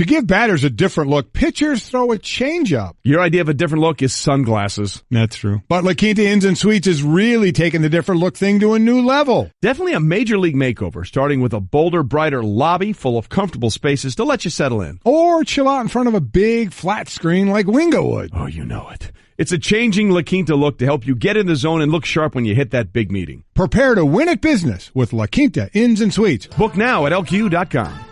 To give batters a different look, pitchers throw a changeup. Your idea of a different look is sunglasses. That's true. But La Quinta Inns and Suites is really taking the different look thing to a new level. Definitely a major league makeover, starting with a bolder, brighter lobby full of comfortable spaces to let you settle in. Or chill out in front of a big flat screen like Wingo would. Oh, you know it. It's a changing La Quinta look to help you get in the zone and look sharp when you hit that big meeting. Prepare to win at business with La Quinta Inns and Suites. Book now at LQ.com.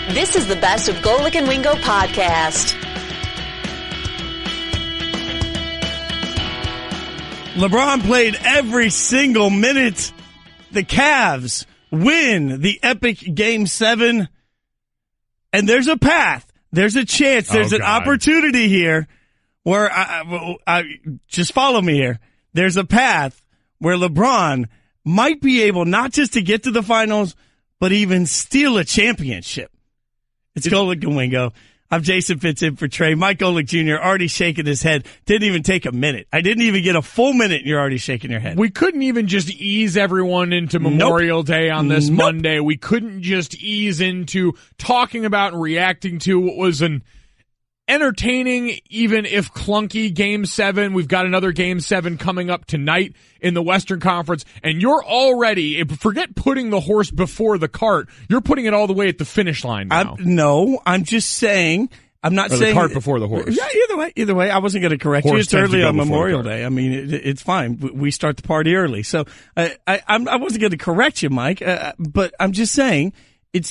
This is the best of Golic and Wingo podcast. LeBron played every single minute. The Cavs win the epic Game 7. And there's a path. There's a chance. There's an opportunity here where I just follow me here. There's a path where LeBron might be able not just to get to the finals, but even steal a championship. It's Golic and Wingo. I'm Jason Fitz in for Trey. Mike Golic Jr. already shaking his head. Didn't even take a minute. I didn't even get a full minute and you're already shaking your head. We couldn't even just ease everyone into Memorial Day on this Monday. We couldn't just ease into talking about and reacting to what was an entertaining, even if clunky, Game 7. We've got another Game 7 coming up tonight in the Western Conference, and you're already, forget putting the horse before the cart, you're putting it all the way at the finish line now. I'm just saying, I'm not saying the cart before the horse. Yeah, either way, I wasn't going to correct you. It's early on Memorial Day. I mean, it's fine. We start the party early. So I wasn't going to correct you, Mike, but I'm just saying,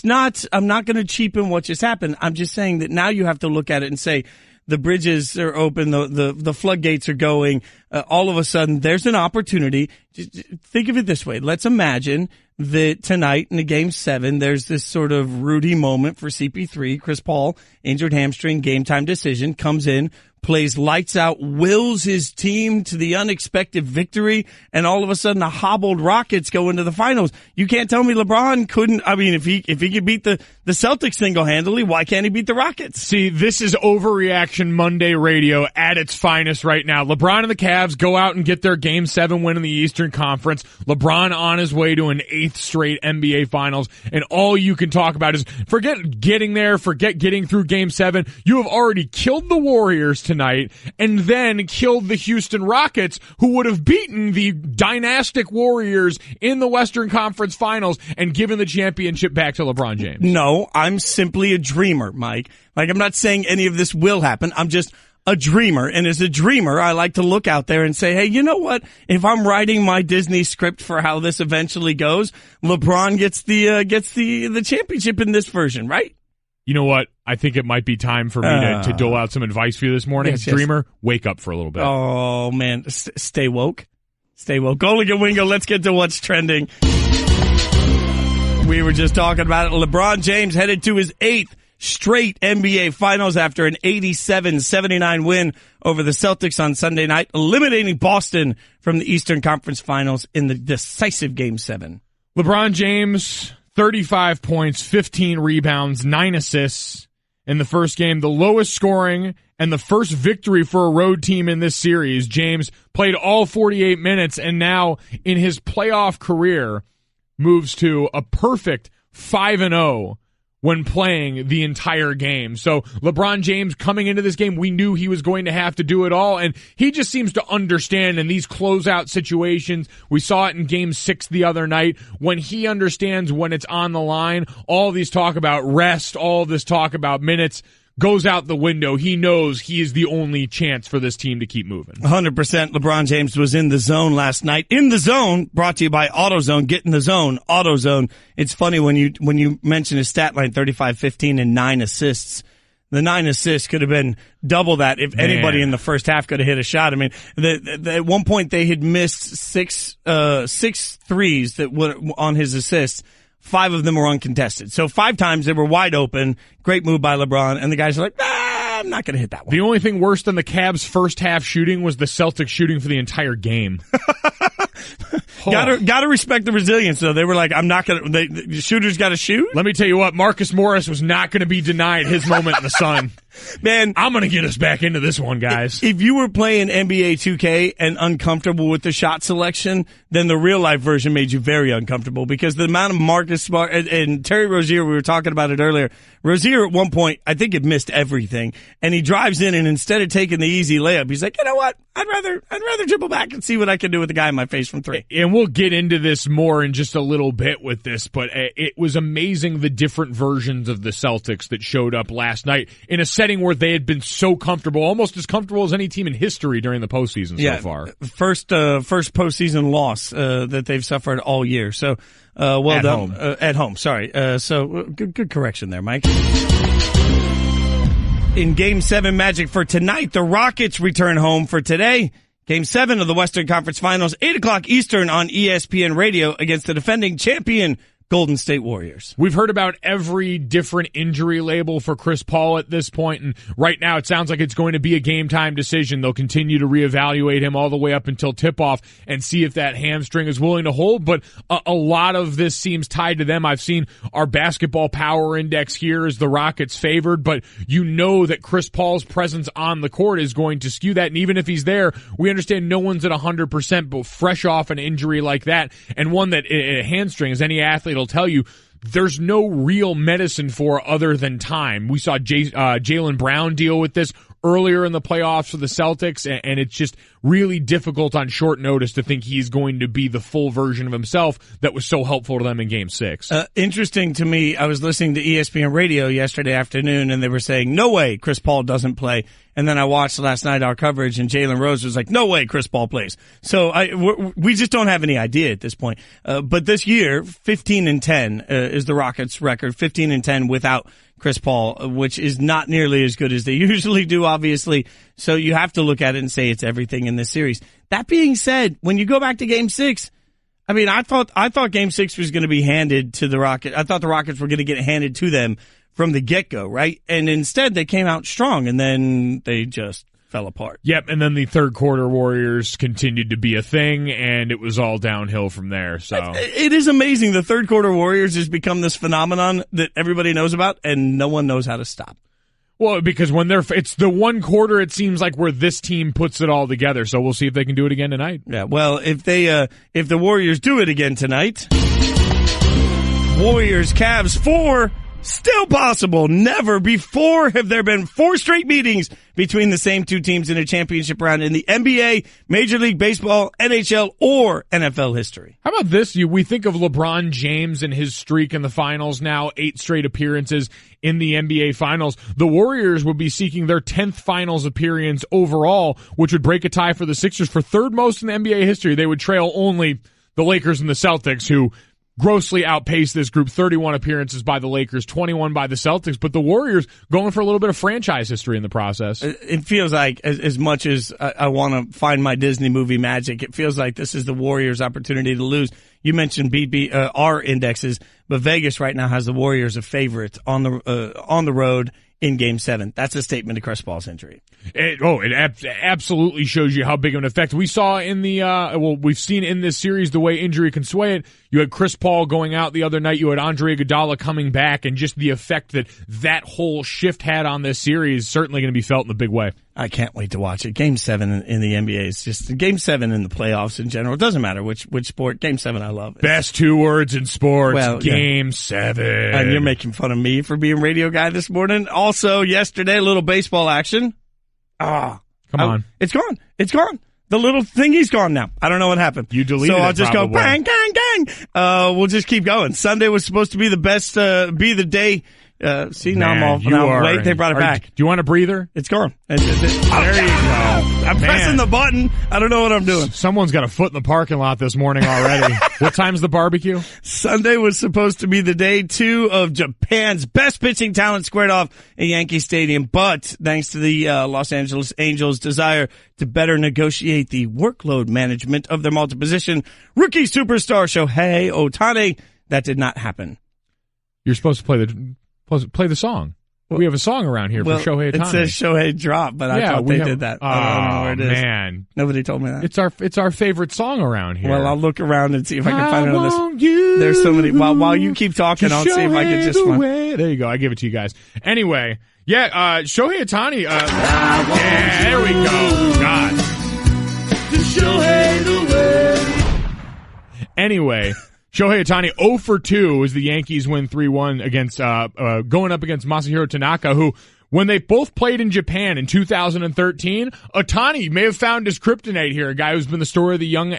I'm not going to cheapen what just happened. I'm just saying that now you have to look at it and say the bridges are open, the floodgates are going. All of a sudden, there's an opportunity. Just think of it this way. Let's imagine that tonight in the Game 7, there's this sort of Rudy moment for CP3. Chris Paul, injured hamstring, game time decision, comes in, plays lights out, wills his team to the unexpected victory, and all of a sudden the hobbled Rockets go into the finals. You can't tell me LeBron couldn't. I mean, if he could beat the Celtics single-handedly, why can't he beat the Rockets? See, this is Overreaction Monday radio at its finest right now. LeBron and the Cavs go out and get their Game 7 win in the Eastern Conference. LeBron on his way to an 8th straight NBA Finals, and all you can talk about is forget getting there, forget getting through Game 7. You have already killed the Warriors tonight and then killed the Houston Rockets, who would have beaten the dynastic Warriors in the Western Conference Finals and given the championship back to LeBron James. No, I'm simply a dreamer, Mike. Like, I'm not saying any of this will happen. I'm just a dreamer. And as a dreamer, I like to look out there and say, hey, you know what? If I'm writing my Disney script for how this eventually goes, LeBron gets the championship in this version, right? You know what? I think it might be time for me to dole out some advice for you this morning. Yes. Dreamer, wake up for a little bit. Oh, man. Stay woke. Stay woke. Golic and Wingo, let's get to what's trending. We were just talking about it. LeBron James headed to his 8th straight NBA Finals after an 87-79 win over the Celtics on Sunday night, eliminating Boston from the Eastern Conference Finals in the decisive Game 7. LeBron James, 35 points, 15 rebounds, 9 assists in the first game, the lowest scoring and the first victory for a road team in this series. James played all 48 minutes and now in his playoff career moves to a perfect 5-0 when playing the entire game. So LeBron James coming into this game, we knew he was going to have to do it all, and he just seems to understand in these closeout situations. We saw it in Game 6 the other night. When he understands when it's on the line, all these talk about rest, all this talk about minutes goes out the window. He knows he is the only chance for this team to keep moving. 100%. LeBron James was in the zone last night. In the Zone, brought to you by AutoZone. Get in the zone. AutoZone. It's funny when you mention his stat line, 35, 15, and 9 assists. The 9 assists could have been double that if anybody in the first half could have hit a shot. I mean, at one point they had missed six threes that were on his assists. 5 of them were uncontested. So 5 times they were wide open. Great move by LeBron. And the guys are like, I'm not going to hit that one. The only thing worse than the Cavs' first half shooting was the Celtics shooting for the entire game. Gotta respect the resilience, though. They were like, I'm not going to, the shooters got to shoot. Let me tell you what, Marcus Morris was not going to be denied his moment in the sun. Man, I'm going to get us back into this one, guys. If you were playing NBA 2K and uncomfortable with the shot selection, then the real-life version made you very uncomfortable because the amount of Marcus Smart and Terry Rozier, we were talking about it earlier. Rozier at one point, I think, had missed everything, and he drives in, and instead of taking the easy layup, he's like, you know what? I'd rather dribble back and see what I can do with the guy in my face from three. And we'll get into this more in just a little bit with this, but it was amazing the different versions of the Celtics that showed up last night in a setting where they had been so comfortable, almost as comfortable as any team in history during the postseason so far. First postseason loss that they've suffered all year. So well at done. Home. At home, sorry. So good correction there, Mike. In Game 7 Magic for tonight, the Rockets return home for today. Game 7 of the Western Conference Finals, 8 o'clock Eastern on ESPN Radio against the defending champion Golden State Warriors. We've heard about every different injury label for Chris Paul at this point, and right now it sounds like it's going to be a game-time decision. They'll continue to reevaluate him all the way up until tip-off and see if that hamstring is willing to hold, but a lot of this seems tied to them. I've seen our basketball power index here as the Rockets favored, but you know that Chris Paul's presence on the court is going to skew that, and even if he's there, we understand no one's at 100%, but fresh off an injury like that, and one that a hamstring, as any athlete will tell you, there's no real medicine for other than time. We saw Jaylen Brown deal with this earlier in the playoffs for the Celtics, and it's just really difficult on short notice to think he's going to be the full version of himself that was so helpful to them in Game 6. Interesting to me, I was listening to ESPN Radio yesterday afternoon, and they were saying, no way Chris Paul doesn't play. And then I watched last night our coverage, and Jalen Rose was like, no way Chris Paul plays. So we just don't have any idea at this point. But this year, 15-10 is the Rockets' record, 15-10 without Chris Paul, which is not nearly as good as they usually do, obviously. So you have to look at it and say it's everything in this series. That being said, when you go back to Game 6, I mean, I thought Game 6 was going to be handed to the Rockets. I thought the Rockets were going to get handed to them from the get-go, right? And instead, they came out strong, and then they just fell apart. Yep, and then the third quarter Warriors continued to be a thing, and it was all downhill from there. So it is amazing. The third quarter Warriors has become this phenomenon that everybody knows about, and no one knows how to stop. Well, because when it's the one quarter, it seems like where this team puts it all together. So we'll see if they can do it again tonight. Yeah, well, if the Warriors do it again tonight, Warriors-Cavs 4. Still possible. Never before have there been 4 straight meetings between the same two teams in a championship round in the NBA, Major League Baseball, NHL, or NFL history. How about this? We think of LeBron James and his streak in the finals now, 8 straight appearances in the NBA Finals. The Warriors would be seeking their 10th finals appearance overall, which would break a tie for the Sixers for third most in NBA history. They would trail only the Lakers and the Celtics, who grossly outpaced this group. 31 appearances by the Lakers, 21 by the Celtics, but the Warriors going for a little bit of franchise history in the process. It feels like, as much as I want to find my Disney movie magic, it feels like this is the Warriors' opportunity to lose. You mentioned our indexes, but Vegas right now has the Warriors a favorite on the road in Game 7. That's a statement of Chris Paul's injury. It absolutely shows you how big of an effect. We saw in we've seen in this series the way injury can sway it. You had Chris Paul going out the other night. You had Andre Iguodala coming back, and just the effect that whole shift had on this series is certainly going to be felt in a big way. I can't wait to watch it. Game 7 in the NBA is just Game 7 in the playoffs in general. It doesn't matter which sport. Game 7 I love. Best 2 words in sports. Game 7. And you're making fun of me for being radio guy this morning. Also, yesterday, a little baseball action. Come on. It's gone. It's gone. The little thingy's gone now. I don't know what happened. You deleted it. So I'll just probably go bang, bang, bang. We'll just keep going. Sunday was supposed to be the best, be the day. See, now I'm off. Wait, they brought it back. Do you want a breather? It's gone. There you go. I'm pressing the button. I don't know what I'm doing. Someone's got a foot in the parking lot this morning already. What time's the barbecue? Sunday was supposed to be the day 2 of Japan's best pitching talent squared off at Yankee Stadium, but thanks to the Los Angeles Angels' desire to better negotiate the workload management of their multi-position rookie superstar Shohei Ohtani, that did not happen. You're supposed to play the song. We have a song around here for Shohei Ohtani. It says Shohei drop, but I thought they did that. I don't know where it is. Man. Nobody told me that. It's our favorite song around here. Well, I'll look around and see if I can find it on this. There's so many. While you keep talking, I'll see if I can just find. There you go. I give it to you guys. Anyway, Yeah, Shohei Ohtani. Yeah, there we go. God. Anyway, Shohei Ohtani 0 for 2 as the Yankees win 3-1 against going up against Masahiro Tanaka, who, when they both played in Japan in 2013, Ohtani may have found his kryptonite here, a guy who's been the story of the young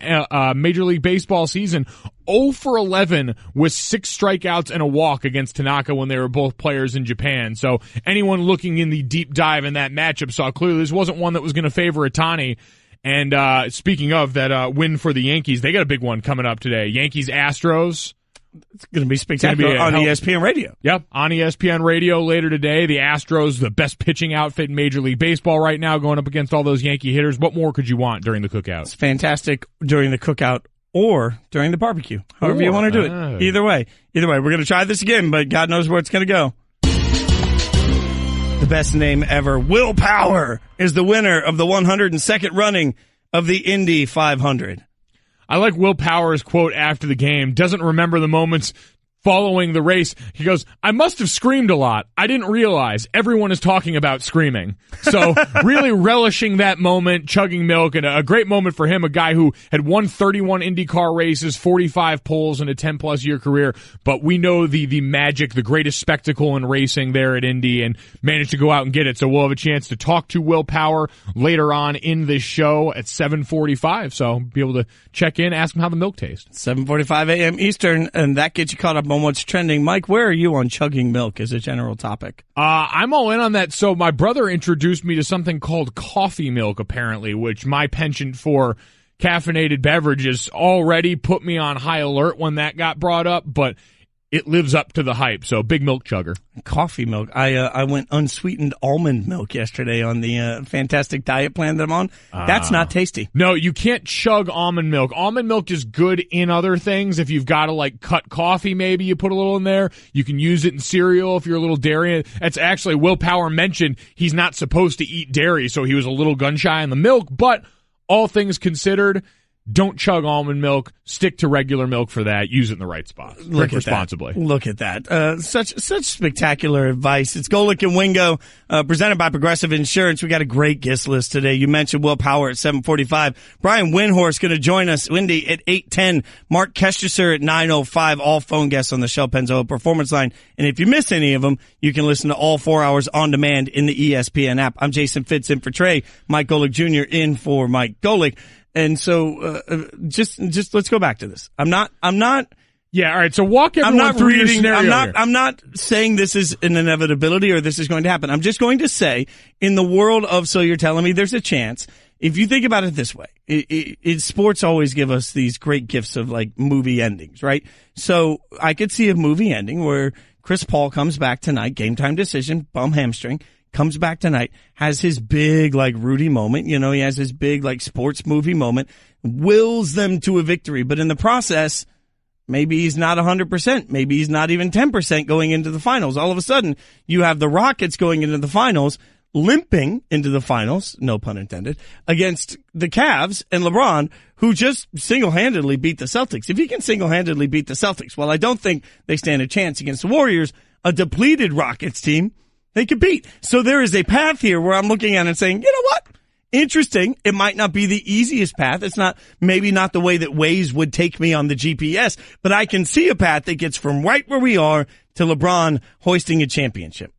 Major League Baseball season. 0 for 11 with 6 strikeouts and a walk against Tanaka when they were both players in Japan. So anyone looking in the deep dive in that matchup saw clearly this wasn't one that was going to favor Ohtani. And speaking of that win for the Yankees, they got a big one coming up today. Yankees-Astros. It's going to be spectacular on ESPN Radio. Yep, on ESPN Radio later today. The Astros, the best pitching outfit in Major League Baseball right now, going up against all those Yankee hitters. What more could you want during the cookout? It's fantastic during the cookout or during the barbecue. However you want to do it. Either way. We're going to try this again, but God knows where it's going to go. The best name ever. Will Power is the winner of the 102nd running of the Indy 500. I like Will Power's quote after the game. Doesn't remember the moments following the race. He goes, I must have screamed a lot. I didn't realize everyone is talking about screaming. So really relishing that moment, chugging milk, and a great moment for him, a guy who had won 31 IndyCar races, 45 poles in a 10-plus year career. But we know the magic, the greatest spectacle in racing there at Indy, and managed to go out and get it. So we'll have a chance to talk to Will Power later on in this show at 7:45. So be able to check in, ask him how the milk tastes. 7:45 a.m. Eastern, and that gets you caught up on what's trending. Mike, where are you on chugging milk as a general topic? I'm all in on that. So my brother introduced me to something called coffee milk, apparently, which my penchant for caffeinated beverages already put me on high alert when that got brought up, but it lives up to the hype. So big milk chugger. Coffee milk. I went unsweetened almond milk yesterday on the fantastic diet plan that I'm on. That's not tasty. No, you can't chug almond milk. Almond milk is good in other things. If you've got to like cut coffee, maybe you put a little in there. You can use it in cereal if you're a little dairy. That's actually, Will Power mentioned he's not supposed to eat dairy, so he was a little gun shy on the milk. But all things considered, don't chug almond milk. Stick to regular milk for that. Use it in the right spot. Drink responsibly. Look at that. Such spectacular advice. It's Golic and Wingo, presented by Progressive Insurance. We got a great guest list today. You mentioned Will Power at 7:45. Brian Windhorst going to join us. Wendy at 8:10. Mark Kesteser at 9:05. All phone guests on the Shell Pennzoil Performance Line. And if you miss any of them, you can listen to all 4 hours on demand in the ESPN app. I'm Jason Fitz in for Trey. Mike Golic Jr. in for Mike Golic. And so, just let's go back to this. I'm not. Yeah, all right. So walk everyone through your scenario. I'm not saying this is an inevitability or this is going to happen. I'm just going to say, in the world of, so you're telling me there's a chance. If you think about it this way, sports always give us these great gifts of like movie endings, right? So I could see a movie ending where Chris Paul comes back tonight, game time decision, bum hamstring. Comes back tonight, has his big, like, Rudy moment. You know, he has his big, like, sports movie moment, wills them to a victory. But in the process, maybe he's not 100%. Maybe he's not even 10% going into the finals. All of a sudden, you have the Rockets going into the finals, limping into the finals, no pun intended, against the Cavs and LeBron, who just single-handedly beat the Celtics. If he can single-handedly beat the Celtics, well, I don't think they stand a chance against the Warriors, a depleted Rockets team. They could beat. So there is a path here where I'm looking at it and saying, you know what? Interesting. It might not be the easiest path. It's maybe not the way that Waze would take me on the GPS, but I can see a path that gets from right where we are to LeBron hoisting a championship.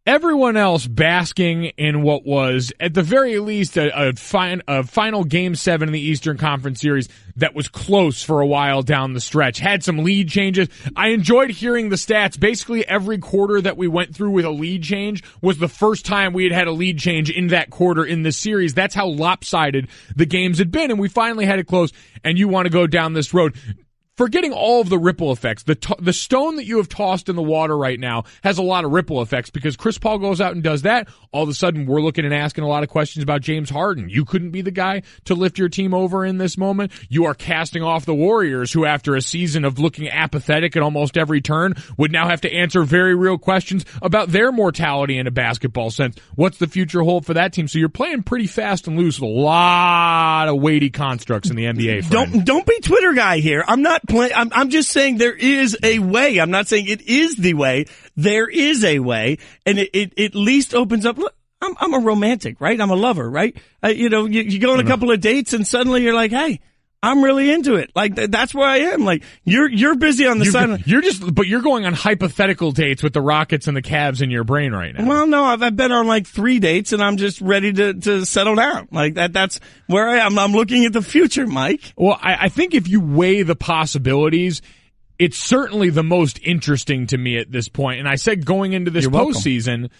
Everyone else basking in what was, at the very least, a final Game 7 in the Eastern Conference Series that was close for a while down the stretch. Had some lead changes. I enjoyed hearing the stats. Basically, every quarter that we went through with a lead change was the first time we had a lead change in that quarter in this series. That's how lopsided the games had been, and we finally had it close, and you want to go down this road. Forgetting all of the ripple effects, the stone that you have tossed in the water right now has a lot of ripple effects because Chris Paul goes out and does that. All of a sudden, we're looking and asking a lot of questions about James Harden. You couldn't be the guy to lift your team over in this moment. You are casting off the Warriors, who after a season of looking apathetic at almost every turn would now have to answer very real questions about their mortality in a basketball sense. What's the future hold for that team? So you're playing pretty fast and loose with a lot of weighty constructs in the NBA. Don't be Twitter guy here. I'm not I'm just saying there is a way. I'm not saying it is the way. There is a way, and it at least opens up. Look, I'm a romantic, right? I'm a lover, right? You go on a couple of dates, and suddenly you're like, hey, I'm really into it. Like, that's where I am. Like, you're busy on the side. But you're going on hypothetical dates with the Rockets and the Cavs in your brain right now. Well, no, I've been on like 3 dates and I'm just ready to settle down. Like that's where I am. I'm looking at the future, Mike. Well, I think if you weigh the possibilities, it's certainly the most interesting to me at this point. And I said going into this postseason,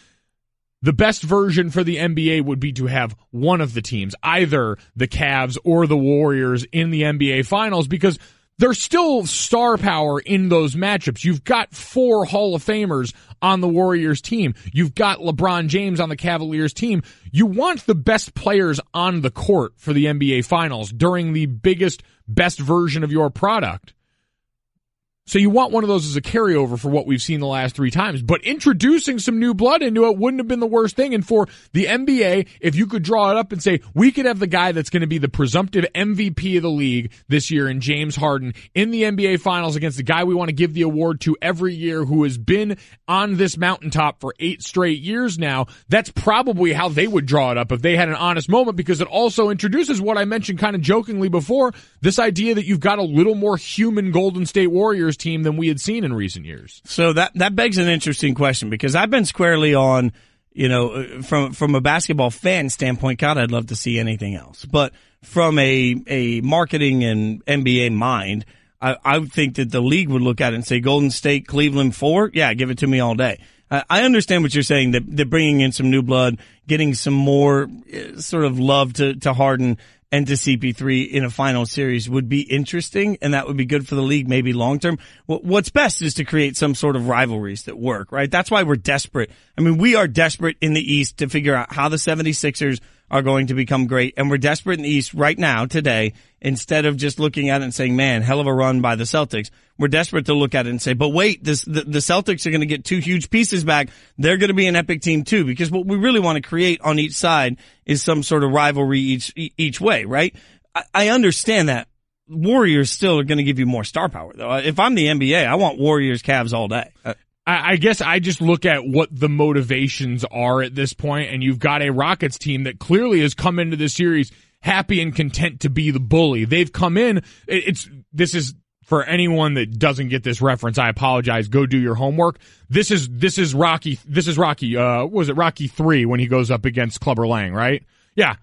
the best version for the NBA would be to have one of the teams, either the Cavs or the Warriors, in the NBA Finals, because there's still star power in those matchups. You've got 4 Hall of Famers on the Warriors team. You've got LeBron James on the Cavaliers team. You want the best players on the court for the NBA Finals during the biggest, best version of your product. So you want one of those as a carryover for what we've seen the last 3 times. But introducing some new blood into it wouldn't have been the worst thing. And for the NBA, if you could draw it up and say, we could have the guy that's going to be the presumptive MVP of the league this year in James Harden in the NBA Finals against the guy we want to give the award to every year who has been on this mountaintop for 8 straight years now, that's probably how they would draw it up if they had an honest moment, because it also introduces what I mentioned kind of jokingly before, this idea that you've got a little more human Golden State Warriors team than we had seen in recent years. So that begs an interesting question, because I've been squarely on, from a basketball fan standpoint, God, I'd love to see anything else. But from a marketing and NBA mind, I would think that the league would look at it and say, Golden State, Cleveland 4? Yeah, give it to me all day. I understand what you're saying, that they're bringing in some new blood, getting some more sort of love to Harden and to CP3 in a final series would be interesting, and that would be good for the league maybe long term. What's best is to create some sort of rivalries that work, right? That's why we're desperate. I mean, we are desperate in the East to figure out how the 76ers are going to become great, and we're desperate in the East right now, today, instead of just looking at it and saying, man, hell of a run by the Celtics. We're desperate to look at it and say, but wait, the Celtics are going to get 2 huge pieces back. They're going to be an epic team too, because what we really want to create on each side is some sort of rivalry each way, right? I understand that. Warriors still are going to give you more star power, though. If I'm the NBA, I want Warriors Cavs all day. I guess I just look at what the motivations are at this point, and you've got a Rockets team that clearly has come into this series happy and content to be the bully. They've come in. This is for anyone that doesn't get this reference, I apologize. Go do your homework. This is Rocky. What was it, Rocky 3 when he goes up against Clubber Lang, right? Yeah.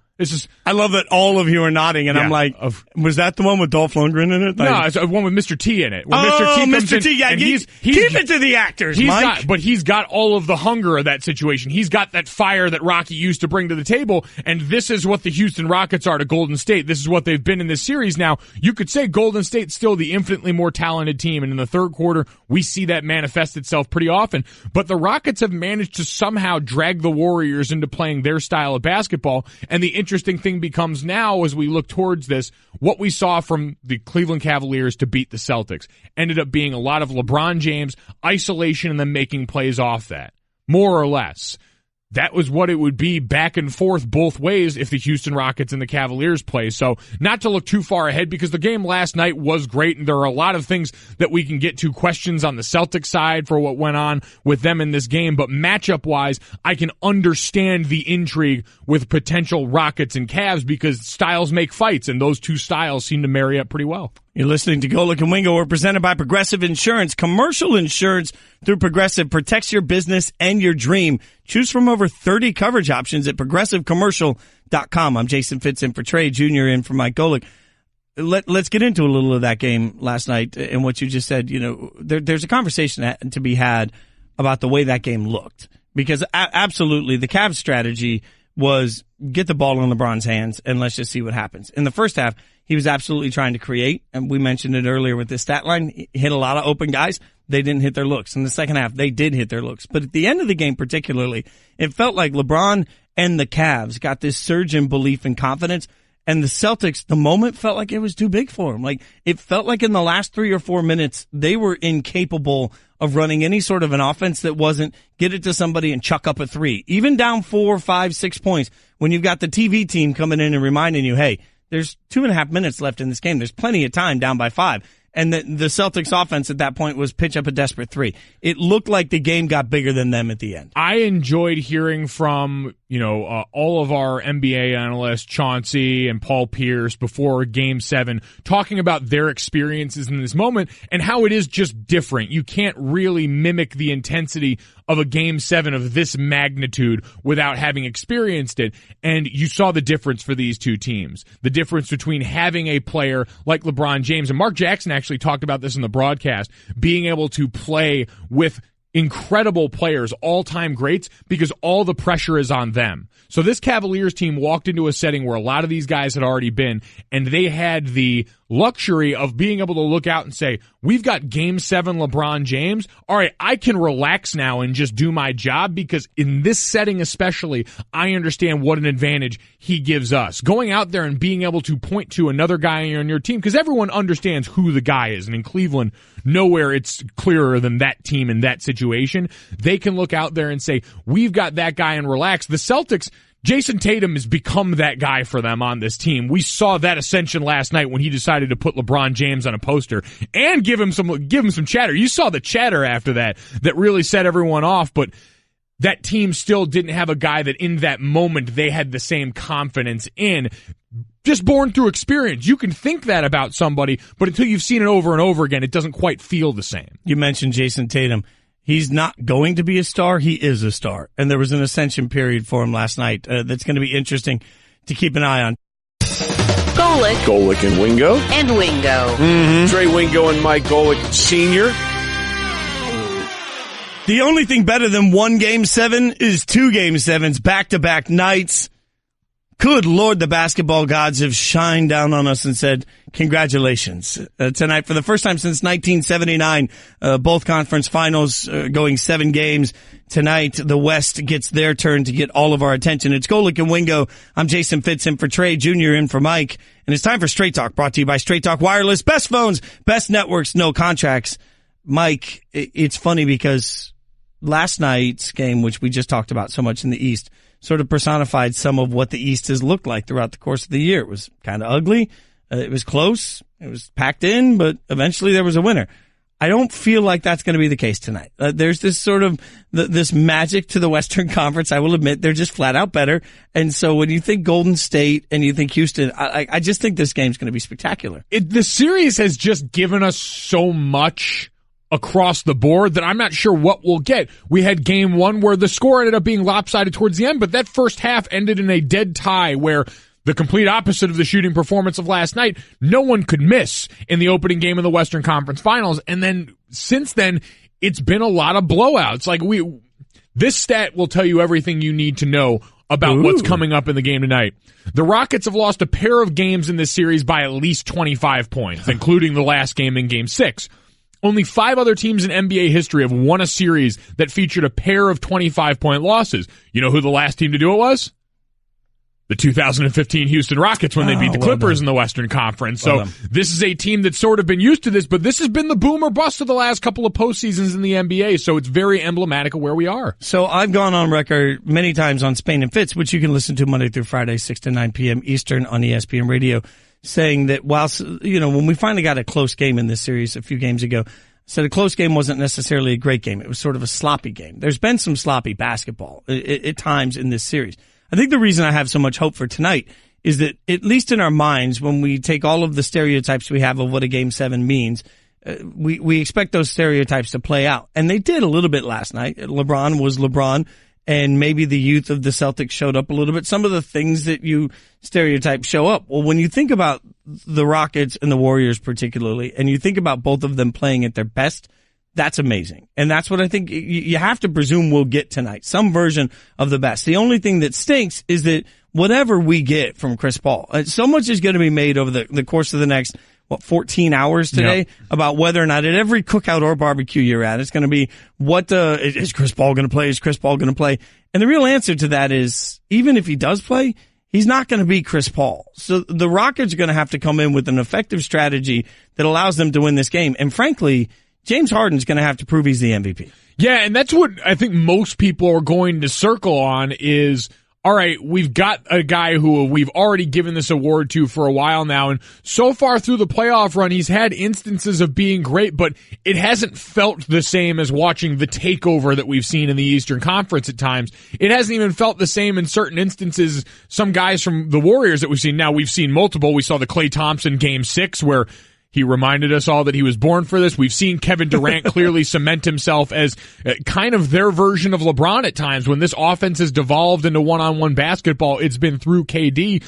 I love that all of you are nodding, and yeah, I'm like, was that the one with Dolph Lundgren in it? No, it's one with Mr. T in it. When Mr. T, yeah, keep it to the actors, Mike. But he's got all of the hunger of that situation. He's got that fire that Rocky used to bring to the table, and this is what the Houston Rockets are to Golden State. This is what they've been in this series. Now, you could say Golden State's still the infinitely more talented team, and in the third quarter, we see that manifest itself pretty often. But the Rockets have managed to somehow drag the Warriors into playing their style of basketball, and the interesting thing becomes now, as we look towards this, what we saw from the Cleveland Cavaliers to beat the Celtics ended up being a lot of LeBron James isolation and then making plays off that, more or less. That was what it would be back and forth both ways if the Houston Rockets and the Cavaliers play. So not to look too far ahead, because the game last night was great, and there are a lot of things that we can get to, questions on the Celtics side for what went on with them in this game. But matchup-wise, I can understand the intrigue with potential Rockets and Cavs, because styles make fights, and those two styles seem to marry up pretty well. You're listening to Golic and Wingo. We're presented by Progressive Insurance. Commercial insurance through Progressive protects your business and your dream. Choose from over 30 coverage options at progressivecommercial.com. I'm Jason Fitz in for Trey Jr. in for Mike Golic. Let's get into a little of that game last night and what you just said. You know, there's a conversation to be had about the way that game looked, because absolutely the Cavs strategy was get the ball in LeBron's hands and let's just see what happens. In the first half, he was absolutely trying to create, and we mentioned it earlier with this stat line. He hit a lot of open guys. They didn't hit their looks. In the second half, they did hit their looks. But at the end of the game particularly, it felt like LeBron and the Cavs got this surge in belief and confidence, and the Celtics, the moment felt like it was too big for them. Like, it felt like in the last 3 or 4 minutes, they were incapable of running any sort of an offense that wasn't get it to somebody and chuck up a 3. Even down 4, 5, 6 points, when you've got the TV team coming in and reminding you, hey, there's 2.5 minutes left in this game. There's plenty of time down by 5. And the Celtics offense at that point was pitch up a desperate three. It looked like the game got bigger than them at the end. I enjoyed hearing from, all of our NBA analysts, Chauncey and Paul Pierce, before Game 7, talking about their experiences in this moment and how it is just different. You can't really mimic the intensity of a Game 7 of this magnitude without having experienced it. And you saw the difference for these two teams. The difference between having a player like LeBron James, and Mark Jackson actually talked about this in the broadcast, being able to play with incredible players, all-time greats, because all the pressure is on them. So this Cavaliers team walked into a setting where a lot of these guys had already been, and they had the luxury of being able to look out and say, we've got Game 7 LeBron James. All right, I can relax now and just do my job, because in this setting especially, I understand what an advantage he gives us. Going out there and being able to point to another guy on your team, because everyone understands who the guy is, and in Cleveland, nowhere it's clearer than that team in that situation. They can look out there and say, we've got that guy, and relax. The Celtics, Jason Tatum has become that guy for them on this team. We saw that ascension last night when he decided to put LeBron James on a poster and give him some chatter. You saw the chatter after that really set everyone off, but that team still didn't have a guy that in that moment they had the same confidence in. Just born through experience. You can think that about somebody, but until you've seen it over and over again, it doesn't quite feel the same. You mentioned Jason Tatum. He's not going to be a star. He is a star. And there was an ascension period for him last night that's going to be interesting to keep an eye on. Golic and Wingo. and Wingo. Mm-hmm. Trey Wingo and Mike Golic Sr. The only thing better than one Game 7 is two Game 7s, back-to-back nights. Good Lord, the basketball gods have shined down on us and said, congratulations. Tonight, for the first time since 1979, both conference finals going 7 games. Tonight, the West gets their turn to get all of our attention. It's Golic and Wingo. I'm Jason Fitz, in for Trey Jr., in for Mike. And it's time for Straight Talk, brought to you by Straight Talk Wireless. Best phones, best networks, no contracts. Mike, it's funny because last night's game, which we just talked about so much in the East, sort of personified some of what the East has looked like throughout the course of the year. It was kind of ugly. It was close. It was packed in, but eventually there was a winner. I don't feel like that's going to be the case tonight. There's this sort of this magic to the Western Conference. I will admit they're just flat out better. And so when you think Golden State and you think Houston, I just think this game's going to be spectacular. The series has just given us so much across the board that I'm not sure what we'll get. We had Game 1 where the score ended up being lopsided towards the end, but that first half ended in a dead tie where the complete opposite of the shooting performance of last night, no one could miss in the opening game of the Western Conference Finals. And then since then, it's been a lot of blowouts. Like this stat will tell you everything you need to know about what's coming up in the game tonight. The Rockets have lost a pair of games in this series by at least 25 points, including the last game in Game 6. Only 5 other teams in NBA history have won a series that featured a pair of 25-point losses. You know who the last team to do it was? The 2015 Houston Rockets when they beat the Clippers in the Western Conference. So this is a team that's sort of been used to this, but this has been the boom or bust of the last couple of postseasons in the NBA, so it's very emblematic of where we are. So I've gone on record many times on Spain and Fitz, which you can listen to Monday through Friday, 6 to 9 p.m. Eastern on ESPN Radio, saying that whilst, when we finally got a close game in this series a few games ago, said a close game wasn't necessarily a great game. It was sort of a sloppy game. There's been some sloppy basketball at times in this series. I think the reason I have so much hope for tonight is that, at least in our minds, when we take all of the stereotypes we have of what a Game 7 means, we expect those stereotypes to play out. And they did a little bit last night. LeBron was LeBron, and maybe the youth of the Celtics showed up a little bit. Some of the things that you stereotype show up. Well, when you think about the Rockets and the Warriors particularly, and you think about both of them playing at their best, that's amazing. And that's what I think you have to presume we'll get tonight. Some version of the best. The only thing that stinks is that whatever we get from Chris Paul, so much is going to be made over the course of the next, 14 hours today about whether or not at every cookout or barbecue you're at, it's going to be is Chris Paul going to play? Is Chris Paul going to play? And the real answer to that is, even if he does play, he's not going to be Chris Paul. So the Rockets are going to have to come in with an effective strategy that allows them to win this game. And frankly, James Harden's going to have to prove he's the MVP. Yeah, and that's what I think most people are going to circle on is, all right, we've got a guy who we've already given this award to for a while now, and so far through the playoff run, he's had instances of being great, but it hasn't felt the same as watching the takeover that we've seen in the Eastern Conference at times. It hasn't even felt the same in certain instances, some guys from the Warriors that we've seen. Now, we've seen multiple. We saw the Klay Thompson Game 6 where he reminded us all that he was born for this. We've seen Kevin Durant clearly cement himself as kind of their version of LeBron at times. When this offense has devolved into one-on-one basketball, it's been through KD.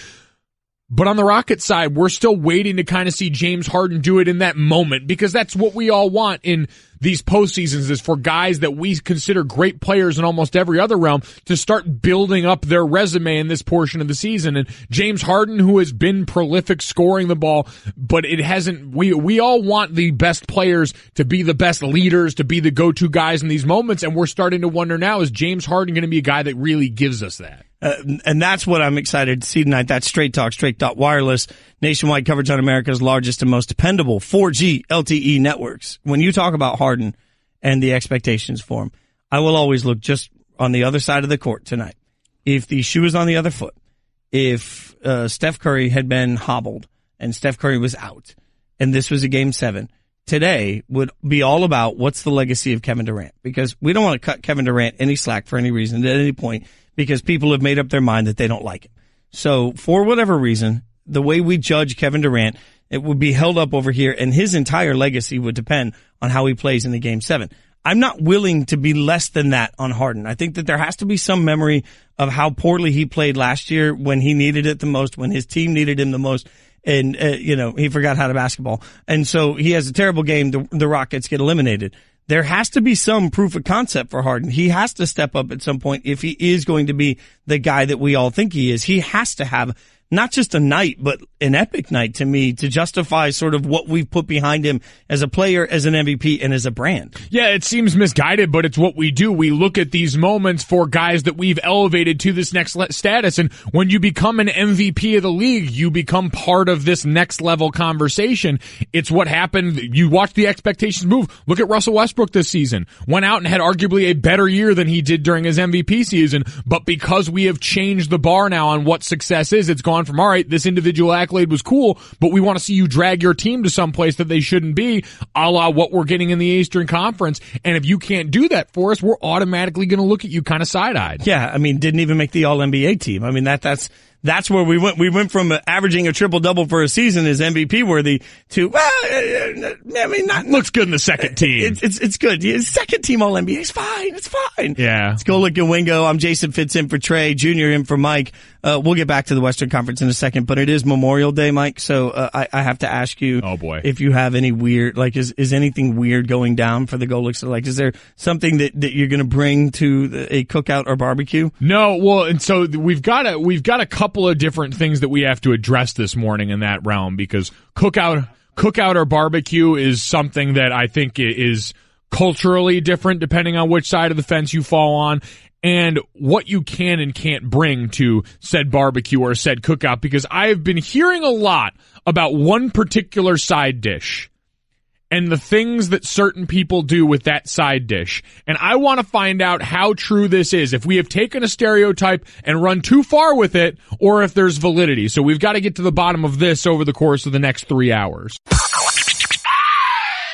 But on the Rockets side, we're still waiting to kind of see James Harden do it in that moment, because that's what we all want in these postseasons, is for guys that we consider great players in almost every other realm to start building up their resume in this portion of the season. And James Harden, who has been prolific scoring the ball, but it hasn't, we all want the best players to be the best leaders, to be the go-to guys in these moments. And we're starting to wonder now, is James Harden going to be a guy that really gives us that? And that's what I'm excited to see tonight. That's Straight Talk, Straight Wireless, nationwide coverage on America's largest and most dependable 4G LTE networks. When you talk about Harden and the expectations for him, I will always look just on the other side of the court tonight. If the shoe is on the other foot, if Steph Curry had been hobbled and Steph Curry was out, and this was a Game 7, today would be all about what's the legacy of Kevin Durant, because we don't want to cut Kevin Durant any slack for any reason at any point, because people have made up their mind that they don't like him. So for whatever reason, the way we judge Kevin Durant, it would be held up over here, and his entire legacy would depend on how he plays in the Game 7. I'm not willing to be less than that on Harden. I think that there has to be some memory of how poorly he played last year when he needed it the most, when his team needed him the most. And, he forgot how to basketball. And so he has a terrible game. The Rockets get eliminated. There has to be some proof of concept for Harden. He has to step up at some point if he is going to be the guy that we all think he is. He has to have not just a night, but an epic night to me to justify sort of what we've put behind him as a player, as an MVP, and as a brand. Yeah, it seems misguided, but it's what we do. We look at these moments for guys that we've elevated to this next status, and when you become an MVP of the league, you become part of this next level conversation. It's what happened. You watch the expectations move. Look at Russell Westbrook this season. Went out and had arguably a better year than he did during his MVP season, but because we have changed the bar now on what success is, it's gone from, all right, this individual accolade was cool, but we want to see you drag your team to some place that they shouldn't be, a la what we're getting in the Eastern Conference. And if you can't do that for us, we're automatically going to look at you kind of side-eyed. Yeah, I mean, didn't even make the All-NBA team. I mean, that's where we went. We went from averaging a triple-double for a season as MVP worthy to, not looks good in the second team. It's good. Second team All-NBA is fine. It's fine. Yeah. It's Golic and Wingo. I'm Jason Fitz in for Trey, Jr. in for Mike. We'll get back to the Western Conference in a second, but it is Memorial Day, Mike. So I have to ask you, oh boy, if you have any weird, is anything weird going down for the Golics? Like, is there something that you're going to bring to a cookout or barbecue? No. Well, and so we've got a couple of different things that we have to address this morning in that realm, because cookout or barbecue is something that I think is culturally different depending on which side of the fence you fall on, and what you can and can't bring to said barbecue or said cookout, because I have been hearing a lot about one particular side dish and the things that certain people do with that side dish. And I want to find out how true this is, if we have taken a stereotype and run too far with it, or if there's validity. So we've got to get to the bottom of this over the course of the next 3 hours.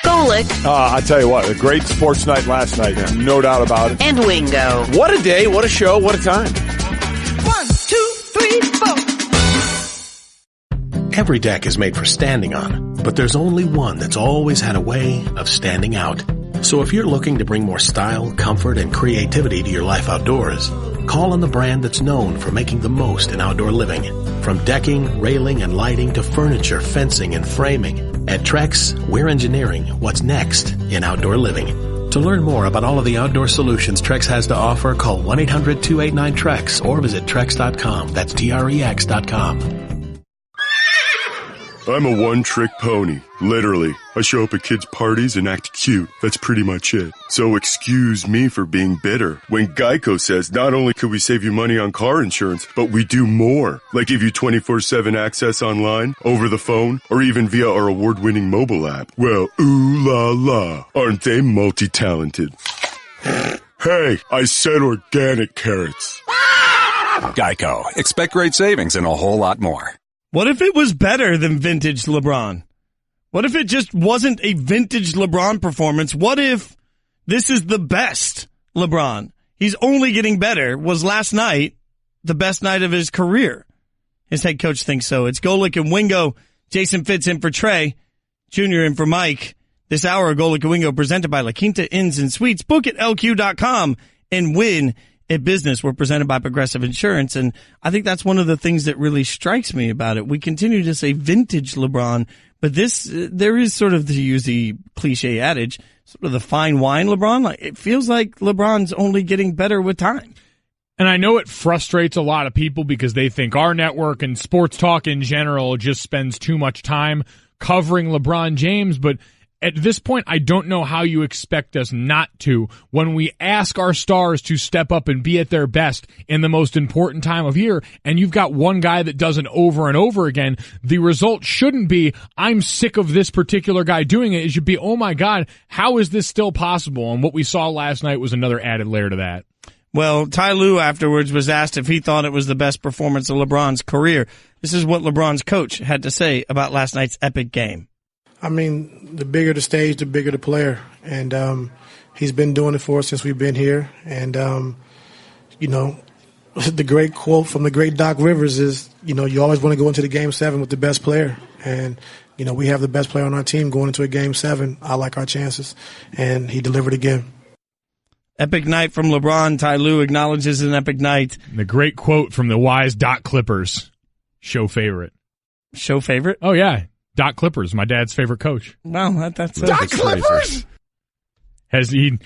Golic. I tell you what, a great sports night last night, no doubt about it. And Wingo. What a day, what a show, what a time. 1, 2, 3, 4. Every deck is made for standing on, but there's only one that's always had a way of standing out. So if you're looking to bring more style, comfort, and creativity to your life outdoors, call on the brand that's known for making the most in outdoor living. From decking, railing, and lighting to furniture, fencing, and framing, at Trex, we're engineering what's next in outdoor living. To learn more about all of the outdoor solutions Trex has to offer, call 1-800-289-TREX or visit Trex.com. That's TREX.com. I'm a one-trick pony. Literally. I show up at kids' parties and act cute. That's pretty much it. So excuse me for being bitter when Geico says not only could we save you money on car insurance, but we do more. Like give you 24/7 access online, over the phone, or even via our award-winning mobile app. Well, ooh la la. Aren't they multi-talented? Hey, I said organic carrots. Geico. Expect great savings and a whole lot more. What if it was better than vintage LeBron? What if it just wasn't a vintage LeBron performance? What if this is the best LeBron? He's only getting better. Was last night the best night of his career? His head coach thinks so. It's Golic and Wingo. Jason Fitz in for Trey. Junior in for Mike. This hour, Golic and Wingo presented by La Quinta Inns and Suites. Book at LQ.com and win at business. We're presented by Progressive Insurance. And I think that's one of the things that really strikes me about it. We continue to say vintage LeBron, but there is sort of, to use the cliche adage, sort of the fine wine LeBron. Like, it feels like LeBron's only getting better with time. And I know it frustrates a lot of people because they think our network and sports talk in general just spends too much time covering LeBron James, but at this point, I don't know how you expect us not to when we ask our stars to step up and be at their best in the most important time of year, and you've got one guy that does it over and over again. The result shouldn't be, I'm sick of this particular guy doing it. It should be, oh my God, how is this still possible? And what we saw last night was another added layer to that. Well, Ty Lue afterwards was asked if he thought it was the best performance of LeBron's career. This is what LeBron's coach had to say about last night's epic game. I mean, the bigger the stage, the bigger the player. And he's been doing it for us since we've been here. And, the great quote from the great Doc Rivers is, you always want to go into the Game 7 with the best player. And, we have the best player on our team going into a Game 7. I like our chances. And he delivered again. Epic night from LeBron. Ty Lue acknowledges an epic night. And the great quote from the wise Doc Clippers. Show favorite. Show favorite? Oh, yeah. Doc Clippers, my dad's favorite coach. Wow, that's Doc Clippers. He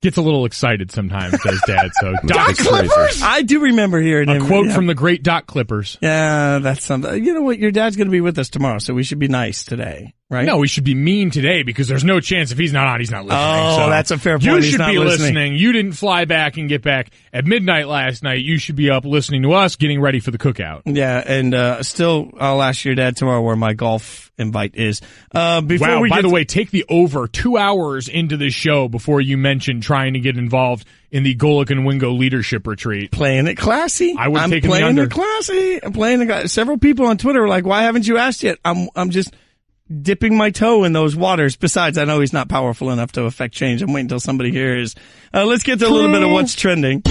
gets a little excited sometimes, says Dad. So Doc Clippers. I do remember hearing a quote from the great Doc Clippers. Yeah, that's something. You know what? Your dad's going to be with us tomorrow, so we should be nice today, right? No, we should be mean today because there's no chance if he's not on, he's not listening. Oh, so that's a fair point. You He's should not be listening. You didn't fly back and get back at midnight last night. You should be up listening to us, getting ready for the cookout. Yeah, and still, I'll ask your dad tomorrow where my golf invite is. By the way, take the over 2 hours into this show before you mention trying to get involved in the Golic and Wingo leadership retreat. Playing it classy. I would take the playing under. it classy. I'm playing it. Several people on Twitter were like, "Why haven't you asked yet?" I'm just dipping my toe in those waters. Besides, I know he's not powerful enough to affect change. I'm waiting until somebody hears. Let's get to a little bit of what's trending.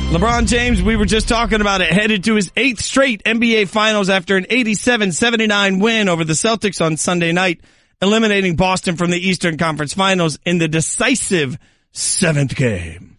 LeBron James, we were just talking about it, headed to his 8th straight NBA Finals after an 87-79 win over the Celtics on Sunday night, eliminating Boston from the Eastern Conference Finals in the decisive 7th game.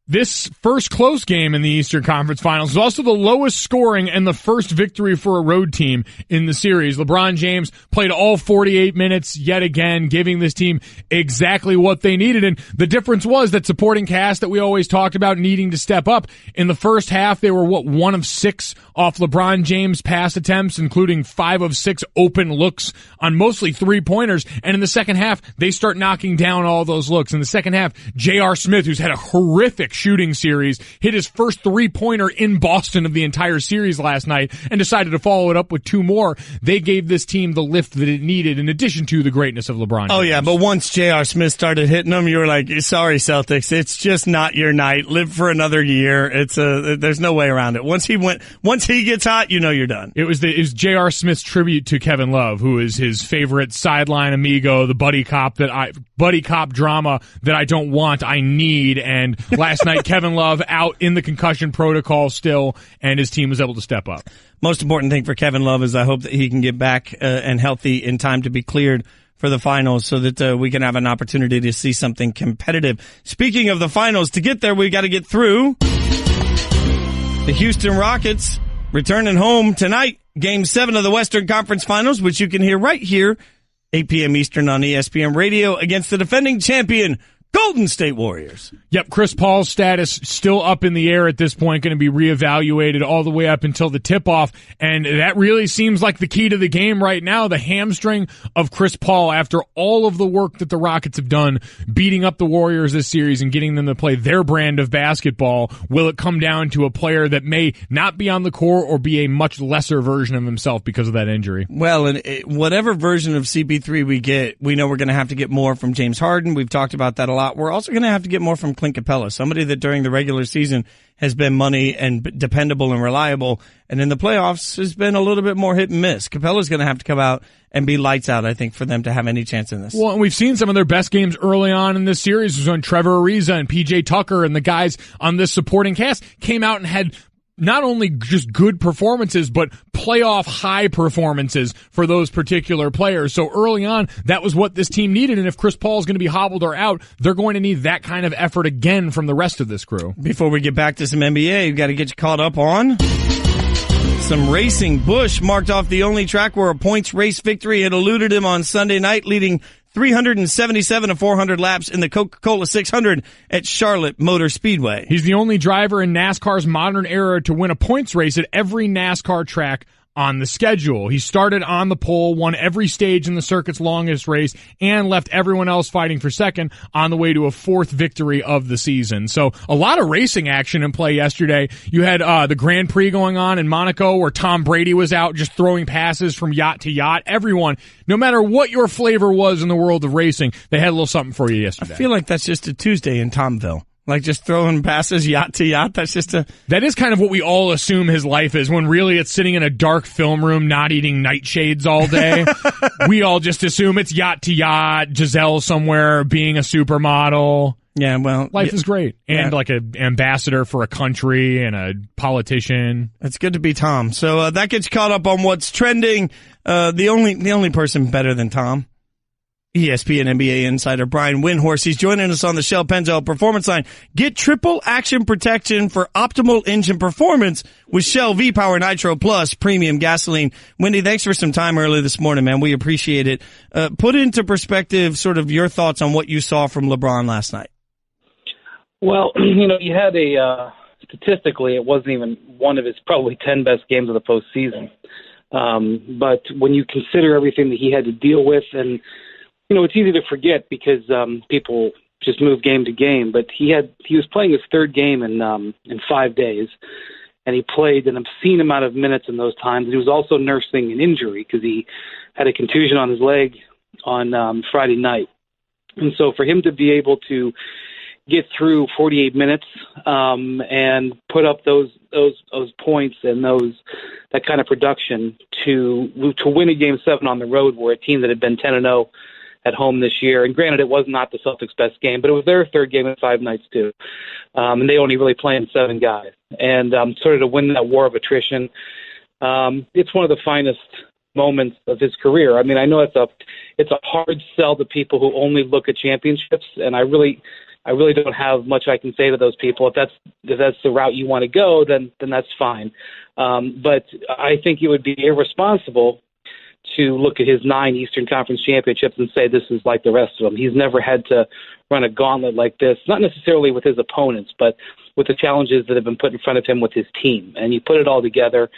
This first close game in the Eastern Conference Finals is also the lowest scoring and the first victory for a road team in the series. LeBron James played all 48 minutes yet again, giving this team exactly what they needed. And the difference was that supporting cast that we always talked about needing to step up. In the first half, they were, 1 of 6 off LeBron James pass attempts, including 5 of 6 open looks on mostly three-pointers. And in the second half, they start knocking down all those looks. In the second half, J.R. Smith, who's had a horrific shooting series, hit his first three-pointer in Boston of the entire series last night and decided to follow it up with 2 more. They gave this team the lift that it needed in addition to the greatness of LeBron James. Oh yeah, but once J.R. Smith started hitting them, you were like, sorry Celtics, it's just not your night. Live for another year. There's no way around it. Once he gets hot, you're done. It was J.R. Smith's tribute to Kevin Love, who is his favorite sideline amigo, the buddy cop drama that I don't want, I need. And last night, Kevin Love out in the concussion protocol still, and his team was able to step up. Most important thing for Kevin Love is I hope that he can get back and healthy in time to be cleared for the finals so that we can have an opportunity to see something competitive. Speaking of the finals, to get there, we got to get through. The Houston Rockets returning home tonight, Game 7 of the Western Conference Finals, which you can hear right here, 8 p.m. Eastern on ESPN Radio, against the defending champion, Golden State Warriors. Yep, Chris Paul's status still up in the air at this point, going to be reevaluated all the way up until the tip-off, and that really seems like the key to the game right now, the hamstring of Chris Paul after all of the work that the Rockets have done beating up the Warriors this series and getting them to play their brand of basketball. Will it come down to a player that may not be on the court or be a much lesser version of himself because of that injury? Well, and whatever version of CP3 we get, we know we're going to have to get more from James Harden. We've talked about that a lot out. We're also going to have to get more from Clint Capella, somebody that during the regular season has been money and dependable and reliable, and in the playoffs has been a little bit more hit and miss. Capella's going to have to come out and be lights out, I think, for them to have any chance in this. Well, and we've seen some of their best games early on in this series was when Trevor Ariza and PJ Tucker and the guys on this supporting cast came out and had not only just good performances, but playoff high performances for those particular players. So early on, that was what this team needed. And if Chris Paul is going to be hobbled or out, they're going to need that kind of effort again from the rest of this crew. Before we get back to some NBA, we've got to get you caught up on some racing. Busch marked off the only track where a points race victory had eluded him on Sunday night, leading 377 of 400 laps in the Coca-Cola 600 at Charlotte Motor Speedway. He's the only driver in NASCAR's modern era to win a points race at every NASCAR track on the schedule. He started on the pole, won every stage in the circuit's longest race, and left everyone else fighting for second on the way to a fourth victory of the season. So a lot of racing action in play yesterday. You had the Grand Prix going on in Monaco where Tom Brady was out just throwing passes from yacht to yacht. Everyone, no matter what your flavor was in the world of racing, they had a little something for you yesterday. I feel like that's just a Tuesday in Tomville. Like just throwing passes yacht to yacht. That is kind of what we all assume his life is, when really it's sitting in a dark film room, not eating nightshades all day. We all just assume it's yacht to yacht, Giselle somewhere being a supermodel. Yeah, well, life is great. And like an ambassador for a country and a politician. It's good to be Tom. So that gets caught up on what's trending. The only person better than Tom, ESPN NBA insider Brian Windhorst. He's joining us on the Shell Pennzoil Performance Line. Get triple action protection for optimal engine performance with Shell V-Power Nitro Plus premium gasoline. Wendy, thanks for some time early this morning, man. We appreciate it. Put into perspective sort of your thoughts on what you saw from LeBron last night. Well, you had statistically, it wasn't even one of his probably 10 best games of the postseason. But when you consider everything that he had to deal with, and it's easy to forget because people just move game to game. But he was playing his third game in 5 days, and he played an obscene amount of minutes in those times. He was also nursing an injury because he had a contusion on his leg on Friday night, and so for him to be able to get through 48 minutes and put up those points and that kind of production to win a Game 7 on the road, where a team that had been 10-0 at home this year. And granted, it was not the Celtics' best game, but it was their third game in 5 nights too. And they only really playing 7 guys. And sort of to win that war of attrition, it's one of the finest moments of his career. I mean, I know it's a hard sell to people who only look at championships, and I really don't have much I can say to those people. If that's the route you want to go, then that's fine. But I think it would be irresponsible to look at his 9 Eastern Conference championships and say this is like the rest of them. He's never had to run a gauntlet like this, not necessarily with his opponents, but with the challenges that have been put in front of him with his team. And you put it all together,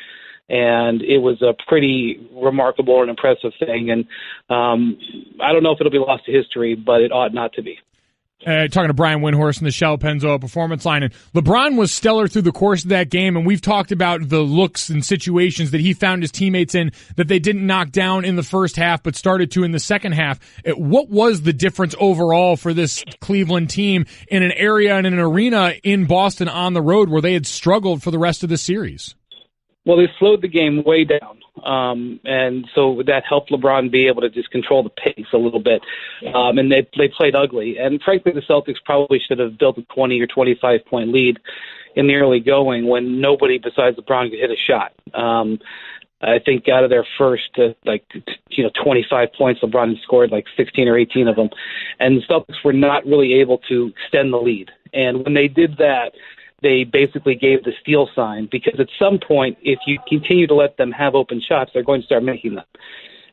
and it was a pretty remarkable and impressive thing. And I don't know if it'll be lost to history, but it ought not to be. Talking to Brian Windhorst in the Shell Pennzoil Performance Line. And LeBron was stellar through the course of that game, and we've talked about the looks and situations that he found his teammates in that they didn't knock down in the first half but started to in the second half. What was the difference overall for this Cleveland team in an area and an arena in Boston on the road where they had struggled for the rest of the series? Well, they slowed the game way down, and so that helped LeBron be able to just control the pace a little bit. And they played ugly. And frankly, the Celtics probably should have built a 20 or 25-point lead in the early going when nobody besides LeBron could hit a shot. I think out of their first 25 points, LeBron had scored like 16 or 18 of them, and the Celtics were not really able to extend the lead. And when they did that, they basically gave the steal sign, because at some point, if you continue to let them have open shots, they're going to start making them.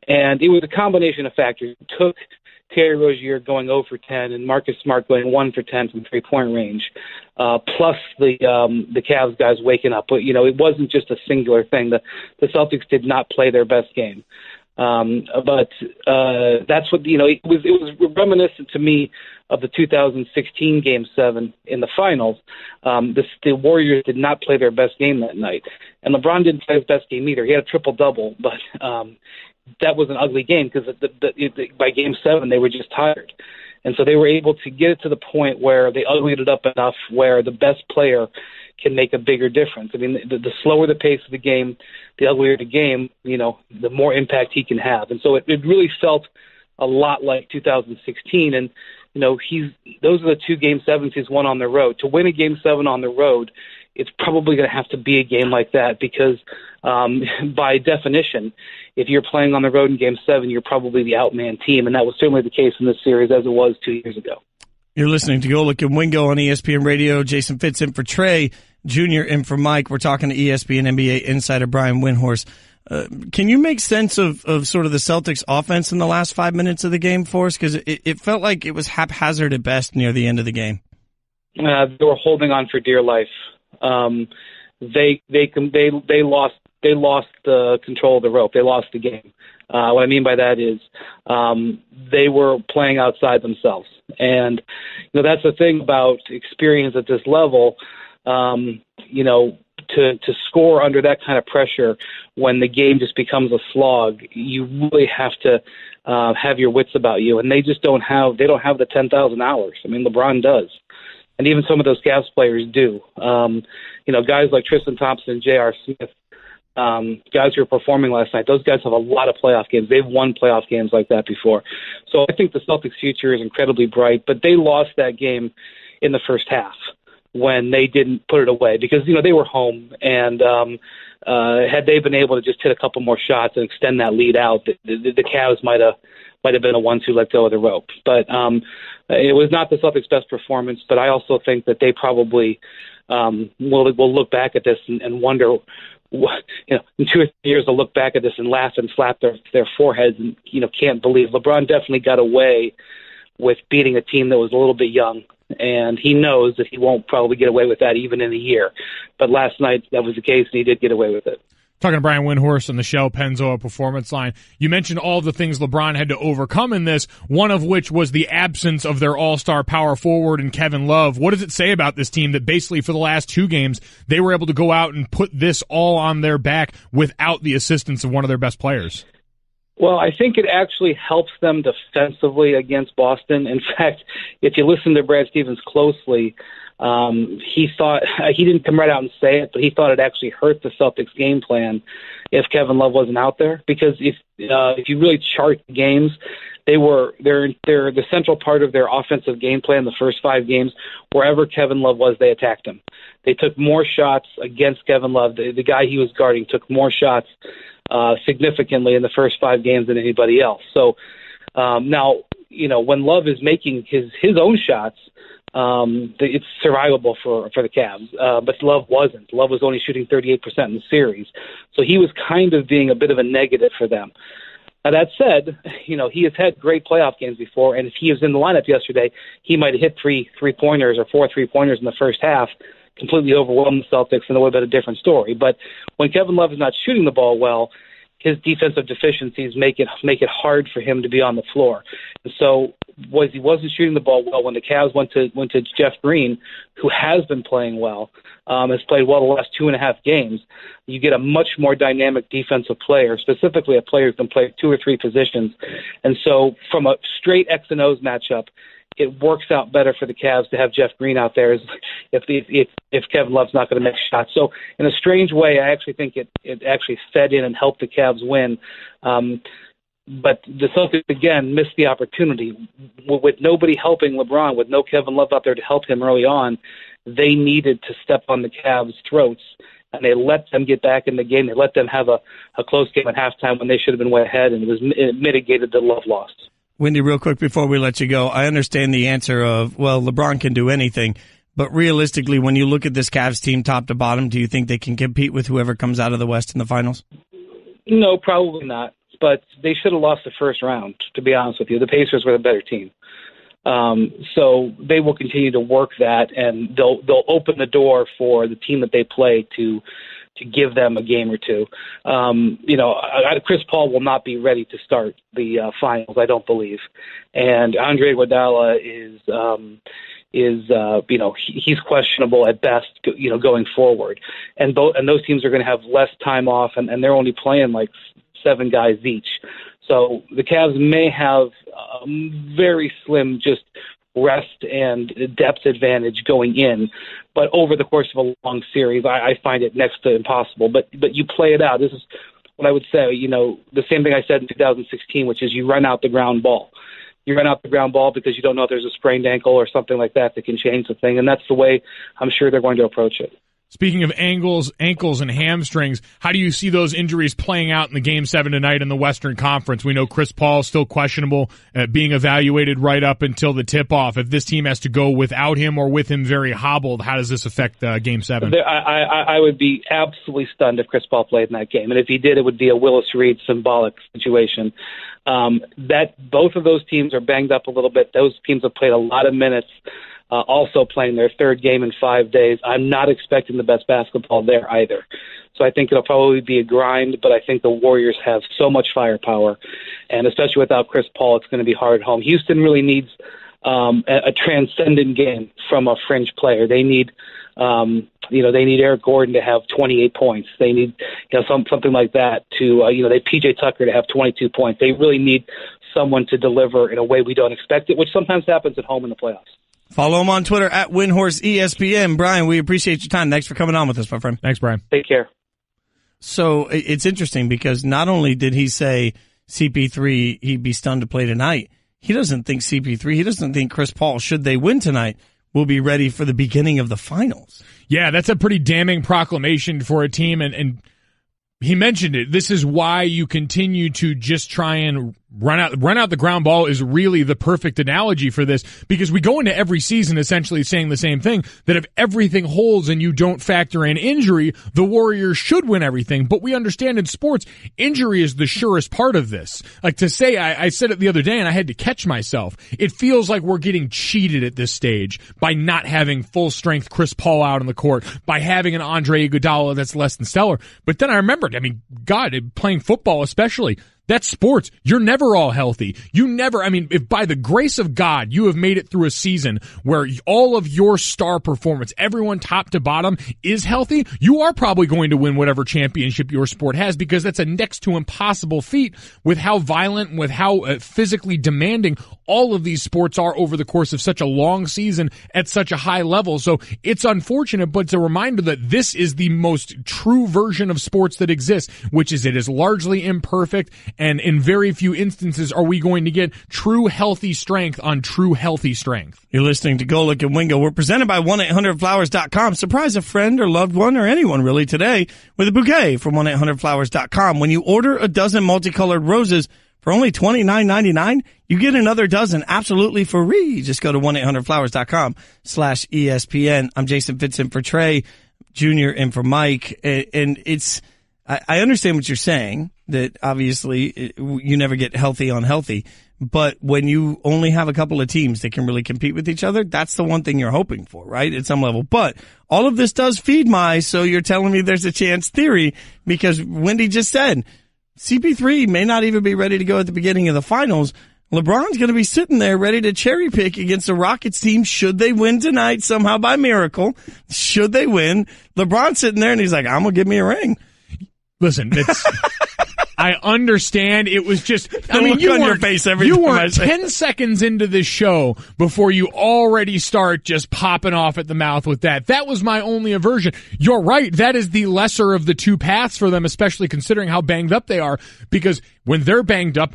And it was a combination of factors. It took Terry Rozier going 0 for 10 and Marcus Smart going 1 for 10 from three-point range, plus the Cavs guys waking up. But, it wasn't just a singular thing. The Celtics did not play their best game. But that's what, it was reminiscent to me of the 2016 Game 7 in the finals. The Warriors did not play their best game that night. And LeBron didn't play his best game either. He had a triple-double, but that was an ugly game because by Game 7 they were just tired. And so they were able to get it to the point where they uglied it up enough where the best player can make a bigger difference. I mean, the slower the pace of the game, the uglier the game, the more impact he can have. And so it really felt a lot like 2016. And, those are the 2 Game 7s he's won on the road. To win a Game 7 on the road, it's probably going to have to be a game like that because by definition, if you're playing on the road in Game 7, you're probably the outman team. And that was certainly the case in this series as it was 2 years ago. You're listening to Golic and Wingo on ESPN Radio. Jason Fitz in for Trey, Jr. in for Mike. We're talking to ESPN NBA insider Brian Windhorst. Can you make sense of sort of the Celtics offense in the last 5 minutes of the game for us? Because it felt like it was haphazard at best near the end of the game. They were holding on for dear life. They lost the control of the rope. They lost the game. What I mean by that is they were playing outside themselves. And, that's the thing about experience at this level, to score under that kind of pressure when the game just becomes a slog, you really have to have your wits about you. And they just don't have the 10,000 hours. I mean, LeBron does. And even some of those Cavs players do. Guys like Tristan Thompson and J.R. Smith, guys who were performing last night, those guys have a lot of playoff games. They've won playoff games like that before. So I think the Celtics' future is incredibly bright, but they lost that game in the first half when they didn't put it away because, they were home. And had they been able to just hit a couple more shots and extend that lead out, the Cavs might have been the ones who let go of the rope. But it was not the Celtics' best performance, but I also think that they probably will look back at this and wonder, in 2 or 3 years they'll look back at this and laugh and slap their foreheads and, can't believe. LeBron definitely got away with beating a team that was a little bit young, and he knows that he won't probably get away with that even in a year. But last night that was the case, and he did get away with it. Talking to Brian Windhorst on the Shell Pennzoil Performance Line. You mentioned all the things LeBron had to overcome in this, one of which was the absence of their all-star power forward in Kevin Love. What does it say about this team that basically for the last 2 games, they were able to go out and put this all on their back without the assistance of one of their best players? Well, I think it actually helps them defensively against Boston. In fact, if you listen to Brad Stevens closely, he thought he didn't come right out and say it, but he thought it actually hurt the Celtics game plan if Kevin Love wasn't out there. Because if you really chart the games, they're the central part of their offensive game plan. The first 5 games, wherever Kevin Love was, they attacked him. They took more shots against Kevin Love. The guy he was guarding took more shots significantly in the first 5 games than anybody else. So now, when Love is making his own shots, it's survivable for the Cavs. But Love wasn't. Love was only shooting 38% in the series. So he was kind of being a bit of a negative for them. Now, that said, he has had great playoff games before, and if he was in the lineup yesterday, he might have hit 3 3-pointers or 4 3-pointers in the first half, completely overwhelmed the Celtics, and it would have been a different story. But when Kevin Love is not shooting the ball well, his defensive deficiencies make it hard for him to be on the floor. And so he wasn't shooting the ball well when the Cavs went to Jeff Green, who has been playing well, has played well the last 2.5 games. You get a much more dynamic defensive player, specifically a player who can play 2 or 3 positions. And so from a straight X and O's matchup, it works out better for the Cavs to have Jeff Green out there if Kevin Love's not going to make shots. So in a strange way, I actually think it actually fed in and helped the Cavs win. But the Celtics, again, missed the opportunity. With nobody helping LeBron, with no Kevin Love out there to help him early on, they needed to step on the Cavs' throats, and they let them get back in the game. They let them have a close game at halftime when they should have been way ahead, and it mitigated the Love loss. Wendy, real quick before we let you go, I understand the answer of, well, LeBron can do anything. But realistically, when you look at this Cavs team top to bottom, do you think they can compete with whoever comes out of the West in the finals? No, probably not. But they should have lost the first round, to be honest with you. The Pacers were the better team. So they will continue to work that, and they'll open the door for the team that they play to give them a game or two. Chris Paul will not be ready to start the finals, I don't believe. And Andre Iguodala he's questionable at best, going forward. And those teams are going to have less time off, and they're only playing like 7 guys each. So the Cavs may have a very slim just rest and depth advantage going in, but over the course of a long series, I find it next to impossible. But you play it out. This is what I would say, the same thing I said in 2016, which is you run out the ground ball. You run out the ground ball because you don't know if there's a sprained ankle or something like that can change the thing, and that's the way I'm sure they're going to approach it. Speaking of ankles and hamstrings, how do you see those injuries playing out in the Game 7 tonight in the Western Conference? We know Chris Paul is still questionable, being evaluated right up until the tip-off. If this team has to go without him or with him very hobbled, how does this affect Game 7? I would be absolutely stunned if Chris Paul played in that game. And if he did, it would be a Willis Reed symbolic situation. That both of those teams are banged up a little bit. Those teams have played a lot of minutes. Also playing their third game in 5 days. I'm not expecting the best basketball there either. So I think it'll probably be a grind, but I think the Warriors have so much firepower, and especially without Chris Paul, it's going to be hard at home. Houston really needs a transcendent game from a fringe player. They need, they need Eric Gordon to have 28 points. They need, something like that to, they PJ Tucker to have 22 points. They really need someone to deliver in a way we don't expect it, which sometimes happens at home in the playoffs. Follow him on Twitter at Windhorse ESPN. Brian, we appreciate your time. Thanks for coming on with us, my friend. Thanks, Brian. Take care. So it's interesting because not only did he say CP3, he'd be stunned to play tonight, he doesn't think CP3, he doesn't think Chris Paul, should they win tonight, will be ready for the beginning of the finals. Yeah, that's a pretty damning proclamation for a team, and he mentioned it. This is why you continue to just try and run out the ground ball is really the perfect analogy for this, because we go into every season essentially saying the same thing, that if everything holds and you don't factor in injury, the Warriors should win everything. But we understand in sports, injury is the surest part of this. Like to say, I said it the other day and I had to catch myself. It feels like we're getting cheated at this stage by not having full strength Chris Paul out on the court, by having an Andre Iguodala that's less than stellar. But then I remembered, God, playing football especially, that's sports. You're never all healthy. If by the grace of God you have made it through a season where all of your star performance, everyone top to bottom is healthy, you are probably going to win whatever championship your sport has, because that's a next to impossible feat with how violent, with how physically demanding all of these sports are over the course of such a long season at such a high level. So it's unfortunate, but it's a reminder that this is the most true version of sports that exists, which is it is largely imperfect. And in very few instances are we going to get true healthy strength on true healthy strength. You're listening to Golic and Wingo. We're presented by 1-800-Flowers.com. Surprise a friend or loved one or anyone really today with a bouquet from 1-800-Flowers.com. When you order a dozen multicolored roses for only $29.99, you get another dozen absolutely free. Just go to 1-800-Flowers.com/ESPN. I'm Jason Fitz in for Trey Jr. and for Mike. And I understand what you're saying, that obviously you never get healthy on healthy, but when you only have a couple of teams that can really compete with each other, that's the one thing you're hoping for, right, at some level. But all of this does feed so you're telling me there's a chance theory, because Wendy just said CP3 may not even be ready to go at the beginning of the finals. LeBron's going to be sitting there ready to cherry pick against the Rockets team should they win tonight somehow by miracle. Should they win, LeBron's sitting there and he's like, I'm going to give me a ring. Listen, I understand. It was just, you weren't 10 seconds into this show before you already start just popping off at the mouth with that. That was my only aversion. You're right. That is the lesser of the two paths for them, especially considering how banged up they are, because when they're banged up,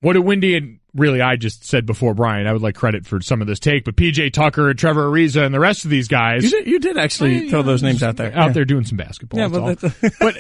what did Wendy and really I just said before, Brian, I would like credit for some of this take, but PJ Tucker, Trevor Ariza, and the rest of these guys. You did actually throw those names out there. There doing some basketball. Yeah, but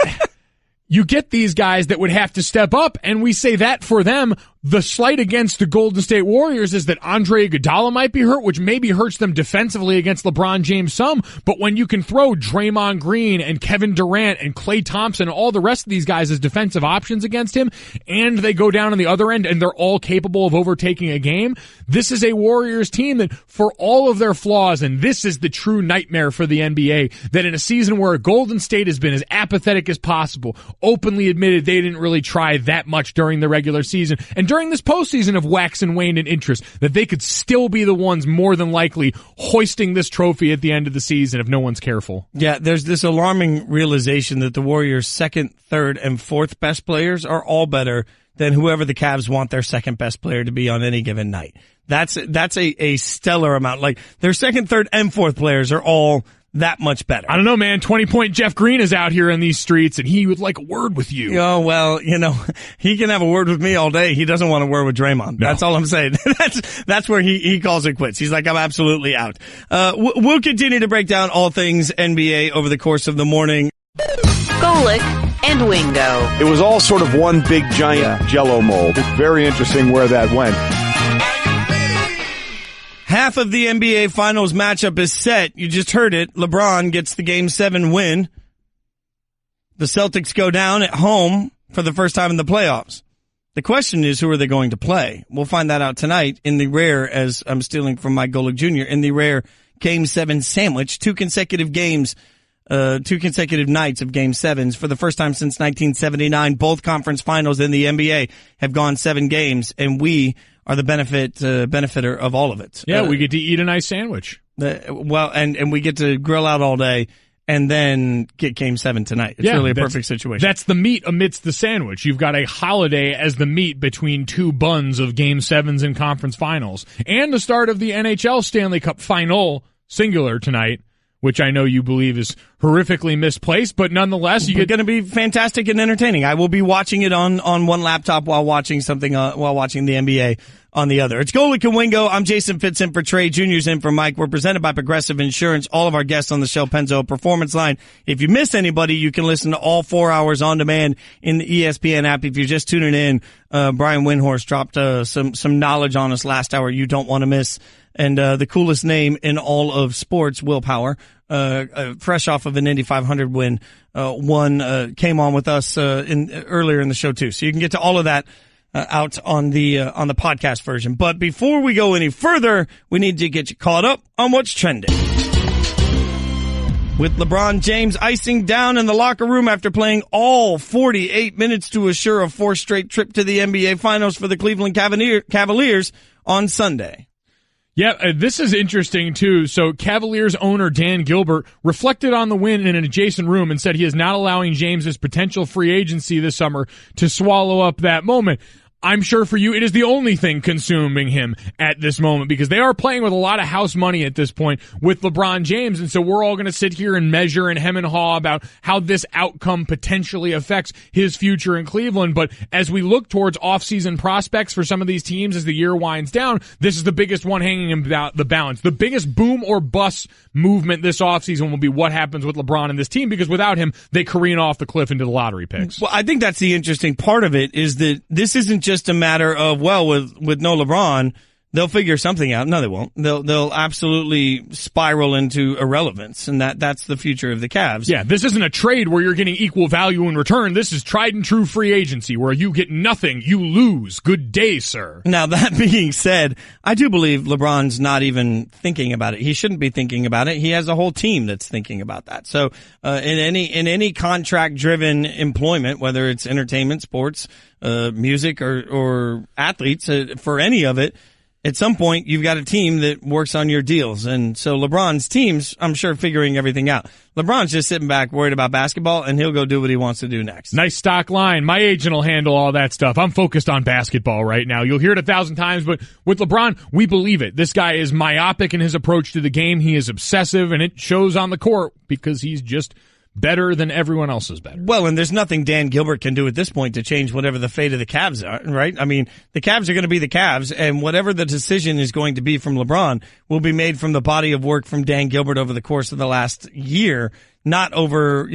you get these guys that would have to step up, and we say that for them. The slight against the Golden State Warriors is that Andre Iguodala might be hurt, which maybe hurts them defensively against LeBron James some, but when you can throw Draymond Green and Kevin Durant and Klay Thompson and all the rest of these guys as defensive options against him, and they go down on the other end and they're all capable of overtaking a game, this is a Warriors team that, for all of their flaws, and this is the true nightmare for the NBA, that in a season where Golden State has been as apathetic as possible, openly admitted they didn't really try that much during the regular season, and during this postseason of wax and wane in interest, that they could still be the ones more than likely hoisting this trophy at the end of the season if no one's careful. Yeah, there's this alarming realization that the Warriors' second, third, and fourth best players are all better than whoever the Cavs want their second best player to be on any given night. That's a stellar amount. Like, their second, third, and fourth players are all that much better. I don't know, man. 20-point Jeff Green is out here in these streets, and he would like a word with you. Oh, well, he can have a word with me all day. He doesn't want a word with Draymond. No. That's all I'm saying. That's where he calls it quits. He's like, I'm absolutely out. We'll continue to break down all things NBA over the course of the morning. Golic and Wingo. It was all sort of one big giant Jell-O mold. It's very interesting where that went. Half of the NBA Finals matchup is set. You just heard it. LeBron gets the Game 7 win. The Celtics go down at home for the first time in the playoffs. The question is, who are they going to play? We'll find that out tonight in the rare, as I'm stealing from my Golic Jr., in the rare Game 7 sandwich. 2 consecutive games, 2 consecutive nights of Game 7s. For the first time since 1979, both conference finals in the NBA have gone 7 games, and we are the benefiter of all of it. Yeah, we get to eat a nice sandwich. And we get to grill out all day and then get Game 7 tonight. It's really a perfect situation. That's the meat amidst the sandwich. You've got a holiday as the meat between 2 buns of Game 7s and conference finals. And the start of the NHL Stanley Cup final, singular, tonight, which I know you believe is horrifically misplaced, but nonetheless, it's going to be fantastic and entertaining. I will be watching it on one laptop while watching something, while watching the NBA on the other. It's Golic and Wingo. I'm Jason Fitz in for Trey. Junior's in for Mike. We're presented by Progressive Insurance. All of our guests on the show, Penzo Performance Line. If you miss anybody, you can listen to all 4 hours on demand in the ESPN app. If you're just tuning in, Brian Windhorst dropped some knowledge on us last hour you don't want to miss. And the coolest name in all of sports, Willpower, fresh off of an Indy 500 win, came on with us earlier in the show too. So you can get to all of that out on the podcast version. But before we go any further, we need to get you caught up on what's trending. With LeBron James icing down in the locker room after playing all 48 minutes to assure a 4th straight trip to the NBA Finals for the Cleveland Cavaliers on Sunday. Yeah, this is interesting, too. So Cavaliers owner Dan Gilbert reflected on the win in an adjacent room and said he is not allowing James's potential free agency this summer to swallow up that moment. I'm sure for you, it is the only thing consuming him at this moment because they are playing with a lot of house money at this point with LeBron James. And so we're all going to sit here and measure and hem and haw about how this outcome potentially affects his future in Cleveland. But as we look towards offseason prospects for some of these teams as the year winds down, this is the biggest one hanging in the balance. The biggest boom or bust movement this offseason will be what happens with LeBron and this team because without him, they careen off the cliff into the lottery picks. Well, I think that's the interesting part of it is that this isn't just a matter of, well, with no LeBron, they'll figure something out. No, they won't. They'll absolutely spiral into irrelevance, and that's the future of the Cavs. Yeah, this isn't a trade where you're getting equal value in return. This is tried and true free agency where you get nothing, you lose. Good day, sir. Now, that being said, I do believe LeBron's not even thinking about it. He shouldn't be thinking about it. He has a whole team that's thinking about that. So, in any contract-driven employment, whether it's entertainment, sports, music, or athletes, for any of it, at some point, you've got a team that works on your deals. And so LeBron's team's, I'm sure, figuring everything out. LeBron's just sitting back worried about basketball, and he'll go do what he wants to do next. Nice stock line. My agent will handle all that stuff. I'm focused on basketball right now. You'll hear it 1,000 times, but with LeBron, we believe it. This guy is myopic in his approach to the game. He is obsessive, and it shows on the court because he's just better than everyone else is better. Well, and there's nothing Dan Gilbert can do at this point to change whatever the fate of the Cavs are, right? I mean, the Cavs are going to be the Cavs, and whatever the decision is going to be from LeBron will be made from the body of work from Dan Gilbert over the course of the last year, not over,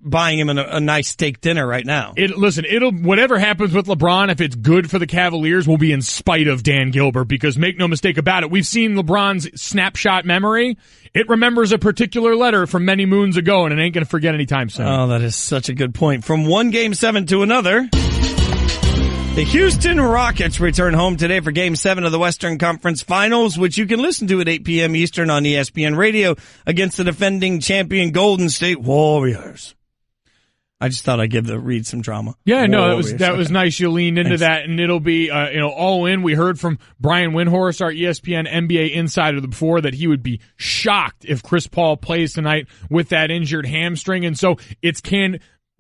buying him a nice steak dinner right now. Whatever happens with LeBron, if it's good for the Cavaliers, will be in spite of Dan Gilbert, because make no mistake about it, we've seen LeBron's snapshot memory. It remembers a particular letter from many moons ago, and it ain't going to forget anytime soon. Oh, that is such a good point. From one Game 7 to another, the Houston Rockets return home today for Game 7 of the Western Conference Finals, which you can listen to at 8 p.m. Eastern on ESPN Radio against the defending champion Golden State Warriors. I just thought I'd give the Reed some drama. Yeah, no, that was nice. You leaned into that, and it'll be all in. We heard from Brian Windhorst, our ESPN NBA insider, before that he would be shocked if Chris Paul plays tonight with that injured hamstring, and so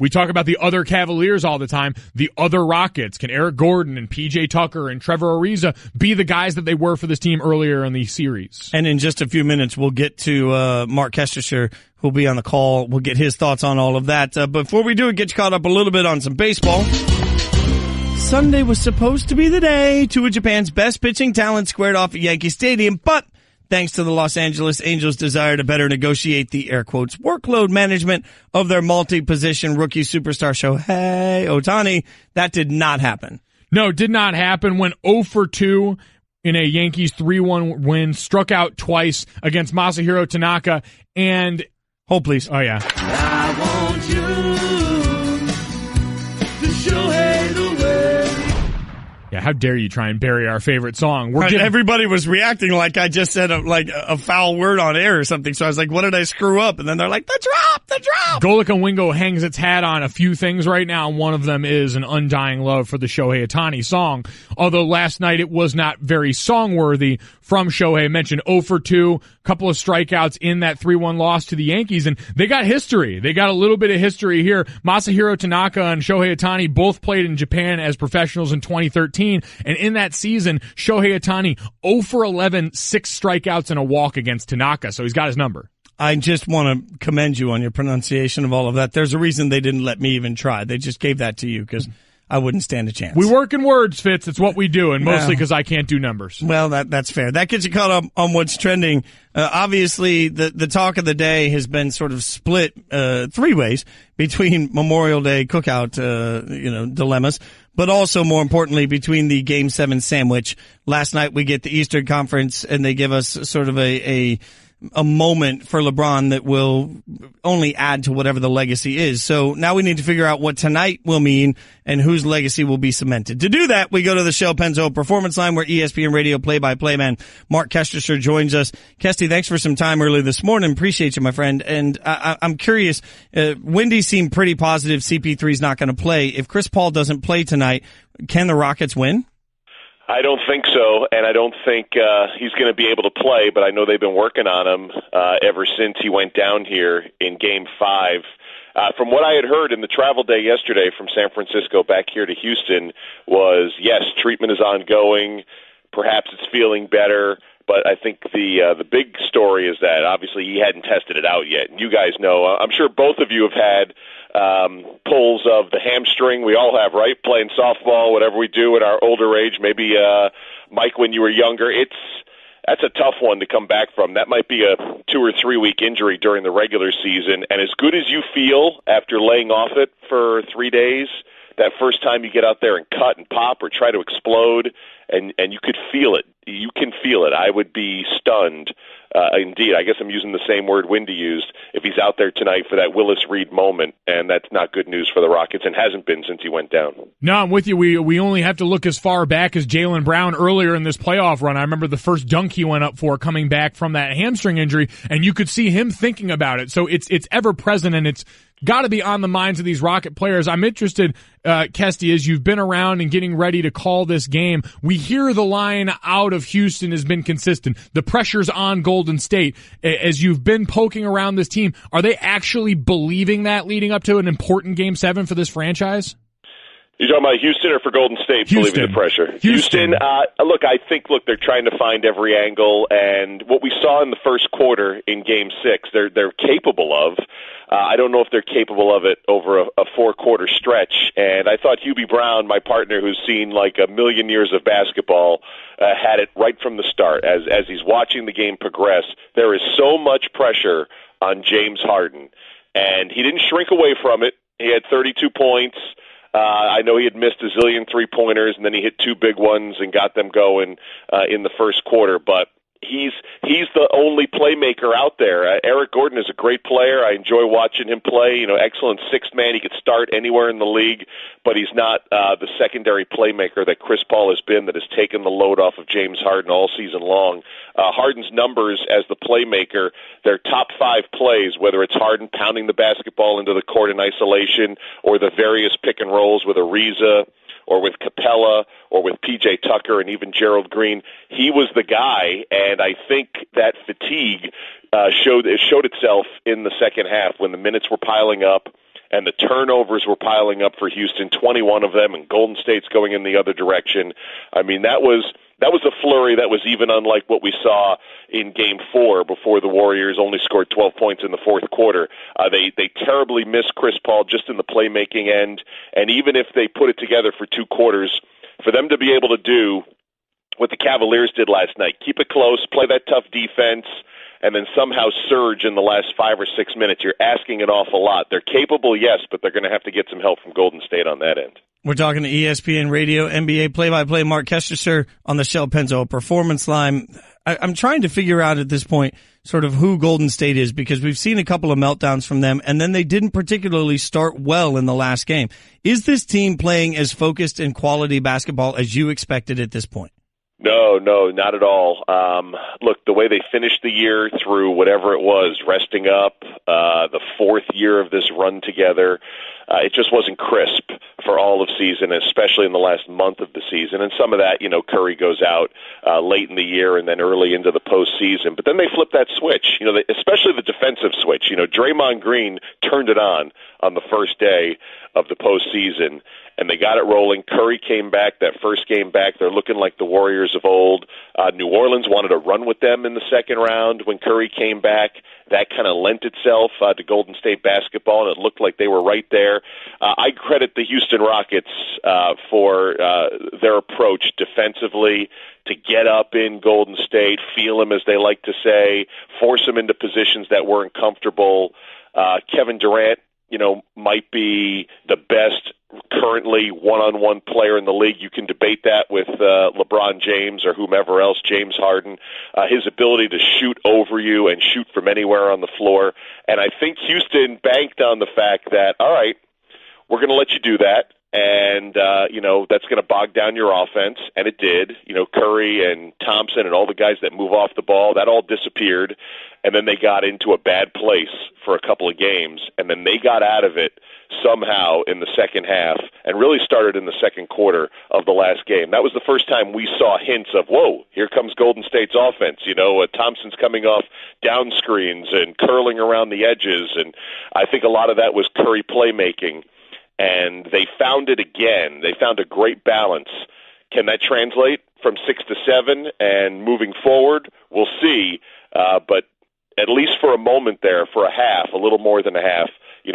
we talk about the other Cavaliers all the time, the other Rockets. Can Eric Gordon and PJ Tucker and Trevor Ariza be the guys that they were for this team earlier in the series? And in just a few minutes, we'll get to Mark Kestershire, who'll be on the call. We'll get his thoughts on all of that. Before we do it, get you caught up a little bit on some baseball. Sunday was supposed to be the day two of Japan's best pitching talent squared off at Yankee Stadium, but thanks to the Los Angeles Angels' desire to better negotiate the air quotes workload management of their multi-position rookie superstar Shohei Ohtani, that did not happen. No, did not happen. Went 0 for 2 in a Yankees 3-1 win, struck out twice against Masahiro Tanaka, and hold please. Oh yeah. I want you to show the way. Yeah, how dare you try and bury our favorite song? Everybody was reacting like I just said a foul word on air or something. So I was like, what did I screw up? And then they're like, the drop. Golic and Wingo hangs its hat on a few things right now. And one of them is an undying love for the Shohei Ohtani song. Although last night it was not very song-worthy from Shohei. I mentioned 0 for 2, couple of strikeouts in that 3-1 loss to the Yankees. And they got history. They got a little bit of history here. Masahiro Tanaka and Shohei Ohtani both played in Japan as professionals in 2013. And in that season, Shohei Ohtani 0 for 11, 6 strikeouts and a walk against Tanaka. So he's got his number. I just want to commend you on your pronunciation of all of that. There's a reason they didn't let me even try. They just gave that to you because I wouldn't stand a chance. We work in words, Fitz. It's what we do, and mostly because I can't do numbers. Well, that's fair. That gets you caught up on what's trending. Obviously, the talk of the day has been sort of split 3 ways between Memorial Day cookout dilemmas, but also, more importantly, between the Game 7 sandwich. Last night we get the Eastern Conference, and they give us sort of a moment for LeBron that will only add to whatever the legacy is. So now we need to figure out what tonight will mean and whose legacy will be cemented. To do that, we go to the Shell Pennzoil Performance Line where ESPN Radio play-by-play man Mark Kestershire joins us. Kesty, thanks for some time early this morning. Appreciate you, my friend. And I'm curious, Wendy seemed pretty positive CP3's not going to play. If Chris Paul doesn't play tonight, can the Rockets win? I don't think so, and I don't think he's going to be able to play, but I know they've been working on him ever since he went down here in Game 5. From what I had heard in the travel day yesterday from San Francisco back here to Houston was, yes, treatment is ongoing, perhaps it's feeling better, but I think the big story is that obviously he hadn't tested it out yet. And you guys know, I'm sure both of you have had pulls of the hamstring. We all have, right? Playing softball, whatever we do at our older age. Maybe, Mike, when you were younger, that's a tough one to come back from. That might be a 2 or 3 week injury during the regular season. And as good as you feel after laying off it for 3 days, that first time you get out there and cut and pop or try to explode, and you could feel it. You can feel it. I would be stunned. Indeed, I guess I'm using the same word Wendy used, if he's out there tonight for that Willis Reed moment, and that's not good news for the Rockets and hasn't been since he went down. No, I'm with you. We only have to look as far back as Jaylen Brown earlier in this playoff run. I remember the first dunk he went up for coming back from that hamstring injury, and you could see him thinking about it. So it's ever present, and it's got to be on the minds of these Rocket players. I'm interested, Kesty, as you've been around and getting ready to call this game. We hear the line out of Houston has been consistent. The pressure's on Golden State. As you've been poking around this team, are they actually believing that leading up to an important Game 7 for this franchise? You're talking about Houston or for Golden State believing the pressure? Houston. Look, they're trying to find every angle, and what we saw in the first quarter in Game 6, they're capable of. I don't know if they're capable of it over a 4-quarter stretch, and I thought Hubie Brown, my partner who's seen like a million years of basketball, had it right from the start. As he's watching the game progress, there is so much pressure on James Harden, and he didn't shrink away from it. He had 32 points. I know he had missed a zillion 3-pointers, and then he hit 2 big ones and got them going in the first quarter. But he's the only playmaker out there. Eric Gordon is a great player. I enjoy watching him play. Excellent sixth man. He could start anywhere in the league, but he's not the secondary playmaker that Chris Paul has been, that has taken the load off of James Harden all season long. Harden's numbers as the playmaker, their top 5 plays, whether it's Harden pounding the basketball into the court in isolation or the various pick and rolls with Ariza or with Capella, or with P.J. Tucker and even Gerald Green, he was the guy, and I think that fatigue showed itself in the second half when the minutes were piling up and the turnovers were piling up for Houston, 21 of them, and Golden State's going in the other direction. I mean, that was a flurry that was even unlike what we saw in Game 4 before the Warriors only scored 12 points in the fourth quarter. They terribly missed Chris Paul just in the playmaking end, and even if they put it together for 2 quarters, for them to be able to do what the Cavaliers did last night, keep it close, play that tough defense, and then somehow surge in the last 5 or 6 minutes, you're asking an awful lot. They're capable, yes, but they're going to have to get some help from Golden State on that end. We're talking to ESPN Radio NBA play-by-play Mark Kestecher on the Shell Penzo Performance Line. I'm trying to figure out at this point sort of who Golden State is, because we've seen a couple of meltdowns from them, and then they didn't particularly start well in the last game. Is this team playing as focused and quality basketball as you expected at this point? No, not at all. Look, the way they finished the year through whatever it was, resting up, the 4th year of this run together, it just wasn't crisp for all of season, especially in the last month of the season. And some of that, Curry goes out late in the year and then early into the postseason. But then they flip that switch, especially the defensive switch. Draymond Green turned it on the first day of the postseason, and they got it rolling. Curry came back, that first game back. They're looking like the Warriors of old. New Orleans wanted to run with them in the second round when Curry came back. That kind of lent itself to Golden State basketball, and it looked like they were right there. I credit the Houston Rockets for their approach defensively to get up in Golden State, feel them, as they like to say, force them into positions that weren't comfortable. Kevin Durant, might be the best currently one-on-one player in the league. You can debate that with LeBron James or whomever else, James Harden. His ability to shoot over you and shoot from anywhere on the floor. And I think Houston banked on the fact that, all right, we're going to let you do that. And, that's going to bog down your offense. And it did. Curry and Thompson and all the guys that move off the ball, that all disappeared. And then they got into a bad place for a couple of games. And then they got out of it somehow in the second half and really started in the second quarter of the last game. That was the first time we saw hints of, whoa, here comes Golden State's offense. Thompson's coming off down screens and curling around the edges. And I think a lot of that was Curry playmaking. And they found it again. They found a great balance. Can that translate from 6 to 7 and moving forward? We'll see. But at least for a moment there, for a half, a little more than a half,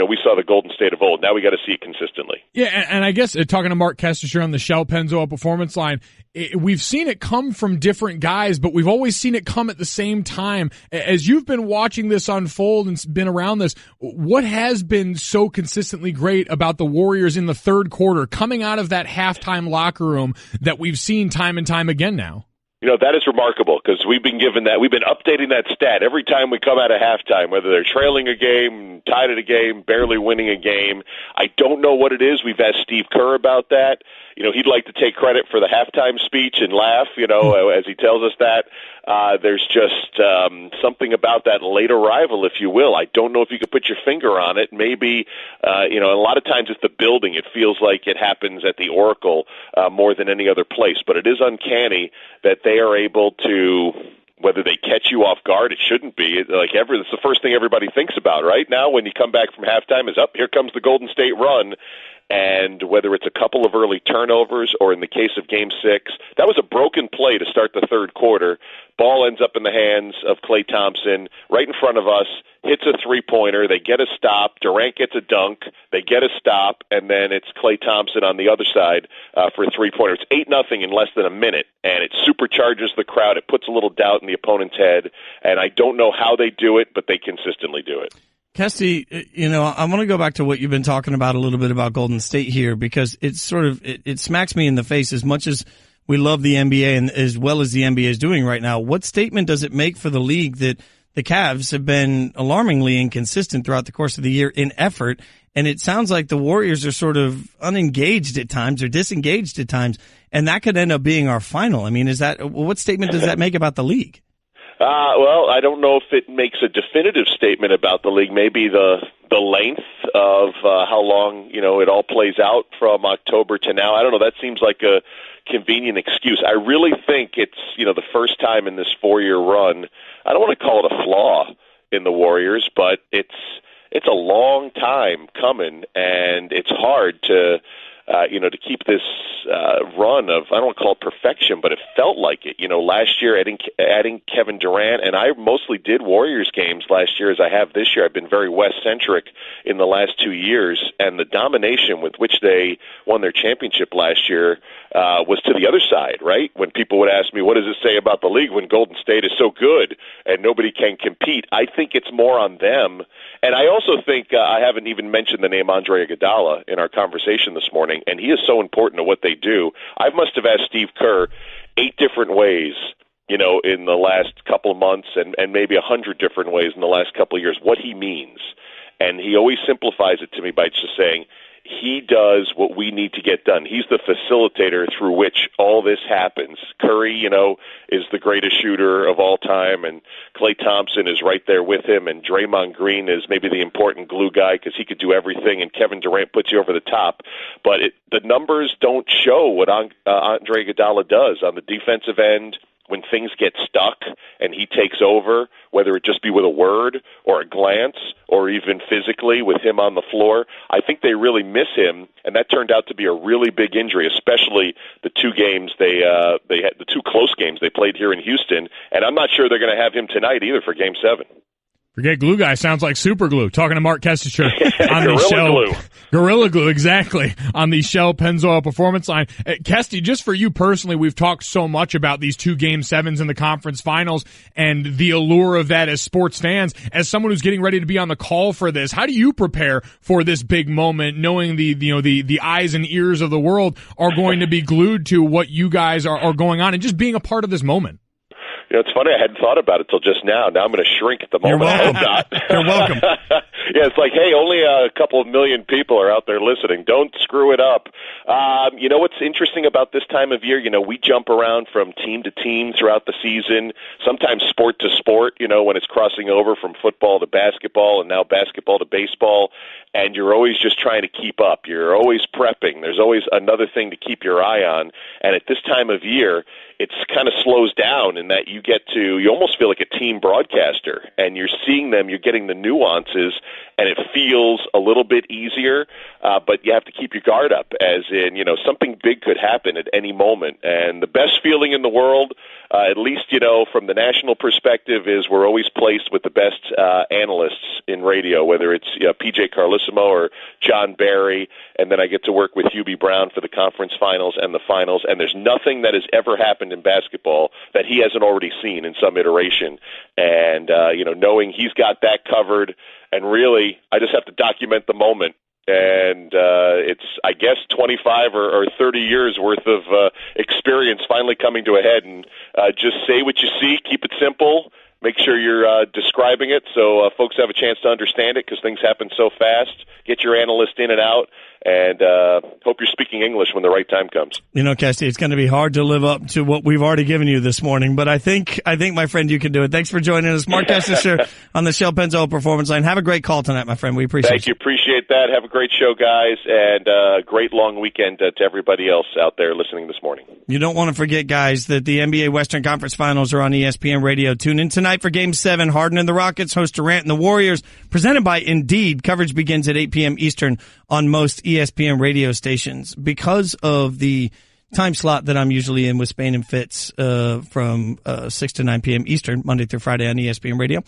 we saw the Golden State of old. Now we got to see it consistently. Yeah, and I guess talking to Mark Kestecher on the Shell Penzo Performance Line, we've seen it come from different guys, but we've always seen it come at the same time. As you've been watching this unfold and been around this, what has been so consistently great about the Warriors in the third quarter, coming out of that halftime locker room that we've seen time and time again now? That is remarkable because we've been given that. We've been updating that stat every time we come out of halftime, whether they're trailing a game, tied at a game, barely winning a game. I don't know what it is. We've asked Steve Kerr about that. He'd like to take credit for the halftime speech and laugh, as he tells us that. There's just something about that late arrival, if you will. I don't know if you could put your finger on it. Maybe, a lot of times it's the building. It feels like it happens at the Oracle more than any other place. But it is uncanny that they are able to, whether they catch you off guard, it shouldn't be. It's the first thing everybody thinks about, right? Now when you come back from halftime is, here comes the Golden State run. And whether it's a couple of early turnovers or in the case of Game 6, that was a broken play to start the third quarter. Ball ends up in the hands of Klay Thompson right in front of us, hits a three-pointer. They get a stop. Durant gets a dunk. They get a stop, and then it's Klay Thompson on the other side for a three-pointer. It's 8-0 in less than a minute, and it supercharges the crowd. It puts a little doubt in the opponent's head, and I don't know how they do it, but they consistently do it. Kesty, I want to go back to what you've been talking about a little bit about Golden State here because it's it smacks me in the face as much as we love the NBA and as well as the NBA is doing right now. What statement does it make for the league that the Cavs have been alarmingly inconsistent throughout the course of the year in effort? And it sounds like the Warriors are sort of unengaged at times or disengaged at times, and that could end up being our final. I mean, what statement does that make about the league? Well, I don't know if it makes a definitive statement about the league. Maybe the length of how long, it all plays out from October to now. I don't know. That seems like a convenient excuse. I really think it's, the first time in this 4-year run. I don't want to call it a flaw in the Warriors, but it's a long time coming, and it's hard to keep this run of, I don't want to call it perfection, but it felt like it. Last year adding Kevin Durant, and I mostly did Warriors games last year as I have this year. I've been very West-centric in the last 2 years, and the domination with which they won their championship last year was to the other side, right? When people would ask me, what does it say about the league when Golden State is so good and nobody can compete? I think it's more on them. And I also think I haven't even mentioned the name Andre Iguodala in our conversation this morning, and he is so important to what they do. I must have asked Steve Kerr 8 different ways, in the last couple of months and maybe 100 different ways in the last couple of years what he means. And he always simplifies it to me by just saying, he does what we need to get done. He's the facilitator through which all this happens. Curry, is the greatest shooter of all time, and Klay Thompson is right there with him, and Draymond Green is maybe the important glue guy because he could do everything, and Kevin Durant puts you over the top. But the numbers don't show what Andre Iguodala does on the defensive end. When things get stuck and he takes over, whether it just be with a word or a glance or even physically with him on the floor, I think they really miss him, and that turned out to be a really big injury, especially the 2 games they had, the 2 close games they played here in Houston, and I'm not sure they're going to have him tonight either for Game 7. Forget glue guy, sounds like super glue. Talking to Mark Kestecher on the Shell. Glue. Gorilla Glue, exactly, on the Shell Pennzoil Performance Line. Kesty, just for you personally, we've talked so much about these 2 Game 7s in the conference finals and the allure of that as sports fans. As someone who's getting ready to be on the call for this, how do you prepare for this big moment, knowing the eyes and ears of the world are going to be glued to what you guys are going on and just being a part of this moment? It's funny, I hadn't thought about it till just now. Now I'm going to shrink at the moment. I hope not. You're welcome. Yeah, it's like, hey, only a couple of million people are out there listening. Don't screw it up. What's interesting about this time of year? We jump around from team to team throughout the season, sometimes sport to sport, when it's crossing over from football to basketball and now basketball to baseball, and you're always just trying to keep up. You're always prepping. There's always another thing to keep your eye on. And at this time of year, it's kind of slows down in that you almost feel like a team broadcaster, and you're seeing them, you're getting the nuances, and it feels a little bit easier, but you have to keep your guard up, as in, something big could happen at any moment. And the best feeling in the world, at least, from the national perspective, is we're always placed with the best analysts in radio, whether it's PJ Carlissimo or John Barry, and then I get to work with Hubie Brown for the conference finals and the finals, and there's nothing that has ever happened in basketball that he hasn't already seen in some iteration. And, knowing he's got that covered, and really, I just have to document the moment. And it's, I guess, 25 or 30 years worth of experience finally coming to a head. And just say what you see, keep it simple, make sure you're describing it so folks have a chance to understand it, because things happen so fast. Get your analyst in and out, and hope you're speaking English when the right time comes. Kesty, it's going to be hard to live up to what we've already given you this morning, but I think, my friend, you can do it. Thanks for joining us. Mark Kestecher on the Shell Pennzoil Performance Line. Have a great call tonight, my friend. We appreciate it. Thank you. Appreciate that. Have a great show, guys, and great long weekend to everybody else out there listening this morning. You don't want to forget, guys, that the NBA Western Conference Finals are on ESPN Radio. Tune in tonight for Game 7. Harden and the Rockets host Durant and the Warriors. Presented by Indeed. Coverage begins at 8 p.m. Eastern on most ESPN radio stations. Because of the time slot that I'm usually in with Spain and Fitz from 6 to 9 p.m. Eastern, Monday through Friday on ESPN Radio,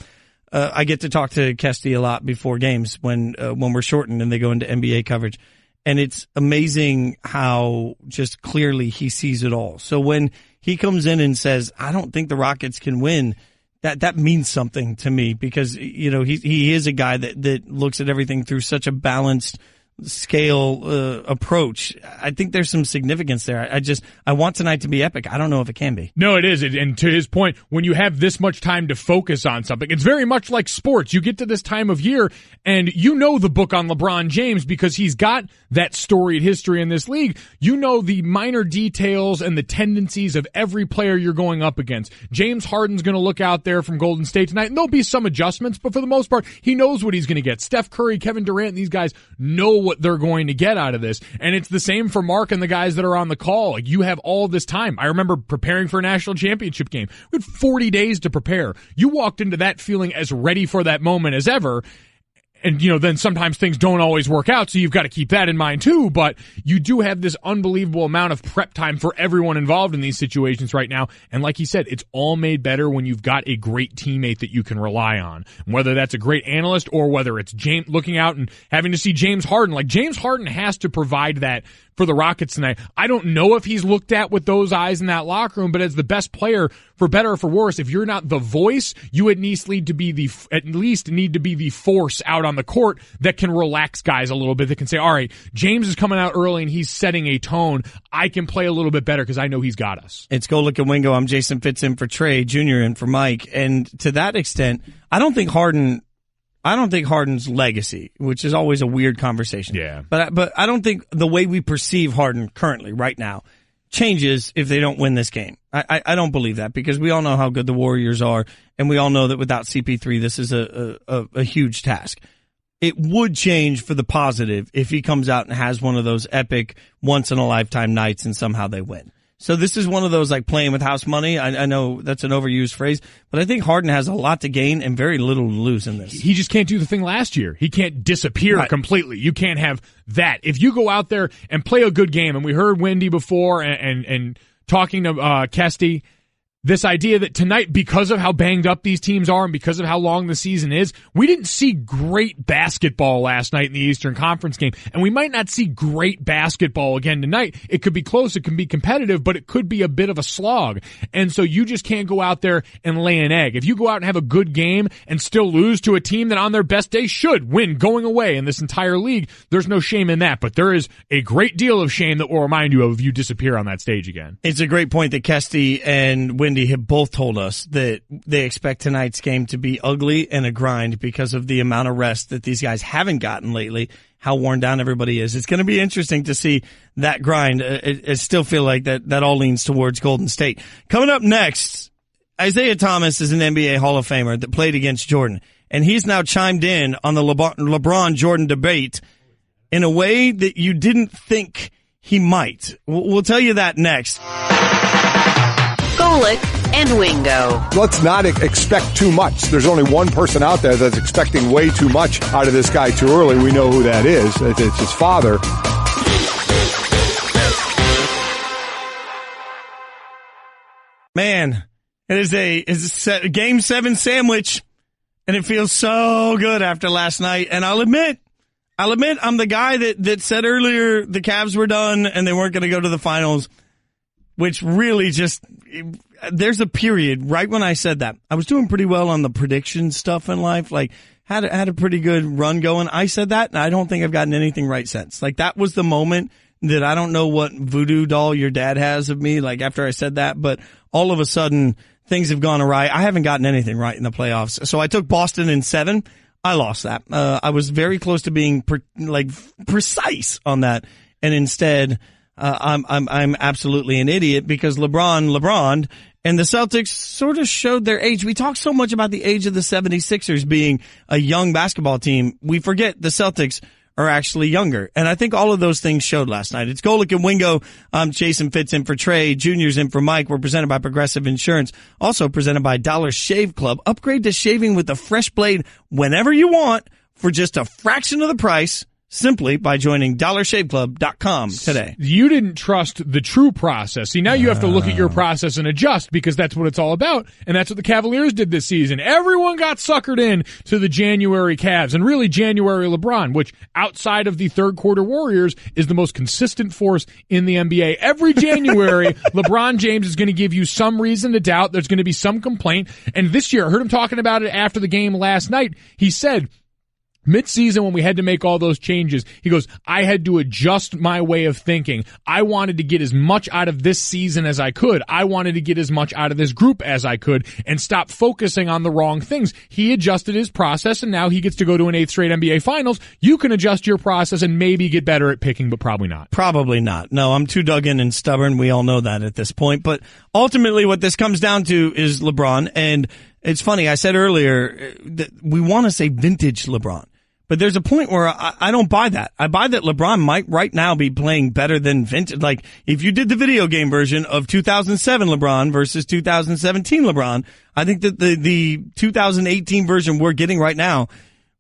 I get to talk to Kesty a lot before games when we're shortened and they go into NBA coverage. And it's amazing how just clearly he sees it all. So when he comes in and says, I don't think the Rockets can win, that means something to me, because, he is a guy that looks at everything through such a balanced scale approach. I think there's some significance there. I want tonight to be epic. I don't know if it can be. No, it is. And to his point, when you have this much time to focus on something, it's very much like sports. You get to this time of year and you know the book on LeBron James because he's got that storied history in this league. You know the minor details and the tendencies of every player you're going up against. James Harden's going to look out there from Golden State tonight, and there'll be some adjustments, but for the most part, he knows what he's going to get. Steph Curry, Kevin Durant, these guys know what they're going to get out of this. And it's the same for Mark and the guys that are on the call. Like, you have all this time. I remember preparing for a national championship game. We had 40 days to prepare. You walked into that feeling as ready for that moment as ever. And, then sometimes things don't always work out, so you've got to keep that in mind too, but you do have this unbelievable amount of prep time for everyone involved in these situations right now. And like he said, it's all made better when you've got a great teammate that you can rely on. Whether that's a great analyst or whether it's James looking out and having to see James Harden. Like, James Harden has to provide that for the Rockets tonight. I don't know if he's looked at with those eyes in that locker room, but as the best player, for better or for worse, if you're not the voice, you at least need to be the force out on the court that can relax guys a little bit, that can say, all right, James is coming out early and he's setting a tone. I can play a little bit better because I know he's got us. It's Golic and Wingo. I'm Jason Fitz in for Trey Jr. and for Mike. And to that extent, I don't think Harden's legacy, which is always a weird conversation. Yeah. But I don't think the way we perceive Harden currently, right now, changes if they don't win this game. I don't believe that, because we all know how good the Warriors are, and we all know that without CP3, this is a huge task. It would change for the positive if he comes out and has one of those epic once-in-a-lifetime nights and somehow they win. So this is one of those, like, playing with house money. I know that's an overused phrase, but I think Harden has a lot to gain and very little to lose in this. He just can't do the thing last year. He can't disappear completely. You can't have that. If you go out there and play a good game, and we heard Wendy before and talking to Kesty, this idea that tonight, because of how banged up these teams are and because of how long the season is, we didn't see great basketball last night in the Eastern Conference game, and we might not see great basketball again tonight. It could be close, it can be competitive, but it could be a bit of a slog. And so you just can't go out there and lay an egg. If you go out and have a good game and still lose to a team that on their best day should win going away in this entire league, there's no shame in that. But there is a great deal of shame that will remind you of if you disappear on that stage again. It's a great point that Kesty and Wendy have both told us, that they expect tonight's game to be ugly and a grind because of the amount of rest that these guys haven't gotten lately, how worn down everybody is. It's going to be interesting to see that grind. I still feel like that all leans towards Golden State. Coming up next, Isaiah Thomas is an NBA Hall of Famer that played against Jordan, and he's now chimed in on the LeBron Jordan debate in a way that you didn't think he might. We'll tell you that next. Golic and Wingo. Let's not expect too much. There's only one person out there that's expecting way too much out of this guy too early. We know who that is. It's his father. Man, it's a Game 7 sandwich, and it feels so good after last night. And I'll admit, I'm the guy that said earlier the Cavs were done and they weren't going to go to the finals, which really there's a period right when I said that. I was doing pretty well on the prediction stuff in life, like had a pretty good run going. I said that, and I don't think I've gotten anything right since. Like, that was the moment that I don't know what voodoo doll your dad has of me, like, after I said that, but all of a sudden things have gone awry. I haven't gotten anything right in the playoffs. So I took Boston in 7. I lost that. I was very close to being precise on that, and instead I'm absolutely an idiot because LeBron and the Celtics sort of showed their age. We talk so much about the age of the 76ers being a young basketball team. We forget the Celtics are actually younger. And I think all of those things showed last night. It's Golic and Wingo. I'm Jason Fitz in for Trey. Junior's in for Mike. We're presented by Progressive Insurance. Also presented by Dollar Shave Club. Upgrade to shaving with a fresh blade whenever you want for just a fraction of the price, simply by joining DollarShaveClub.com today. You didn't trust the true process. See, now you have to look at your process and adjust, because that's what it's all about, and that's what the Cavaliers did this season. Everyone got suckered in to the January Cavs, and really January LeBron, which outside of the third quarter Warriors is the most consistent force in the NBA. Every January, LeBron James is going to give you some reason to doubt. There's going to be some complaint, and this year, I heard him talking about it after the game last night. He said, Mid-season, when we had to make all those changes, he goes, I had to adjust my way of thinking. I wanted to get as much out of this season as I could. I wanted to get as much out of this group as I could and stop focusing on the wrong things. He adjusted his process, and now he gets to go to an 8th straight NBA Finals. You can adjust your process and maybe get better at picking, but probably not. Probably not. No, I'm too dug in and stubborn. We all know that at this point. But ultimately, what this comes down to is LeBron. And it's funny, I said earlier that we want to say vintage LeBron. But there's a point where I don't buy that. I buy that LeBron might right now be playing better than vintage. Like, if you did the video game version of 2007 LeBron versus 2017 LeBron, I think that the 2018 version we're getting right now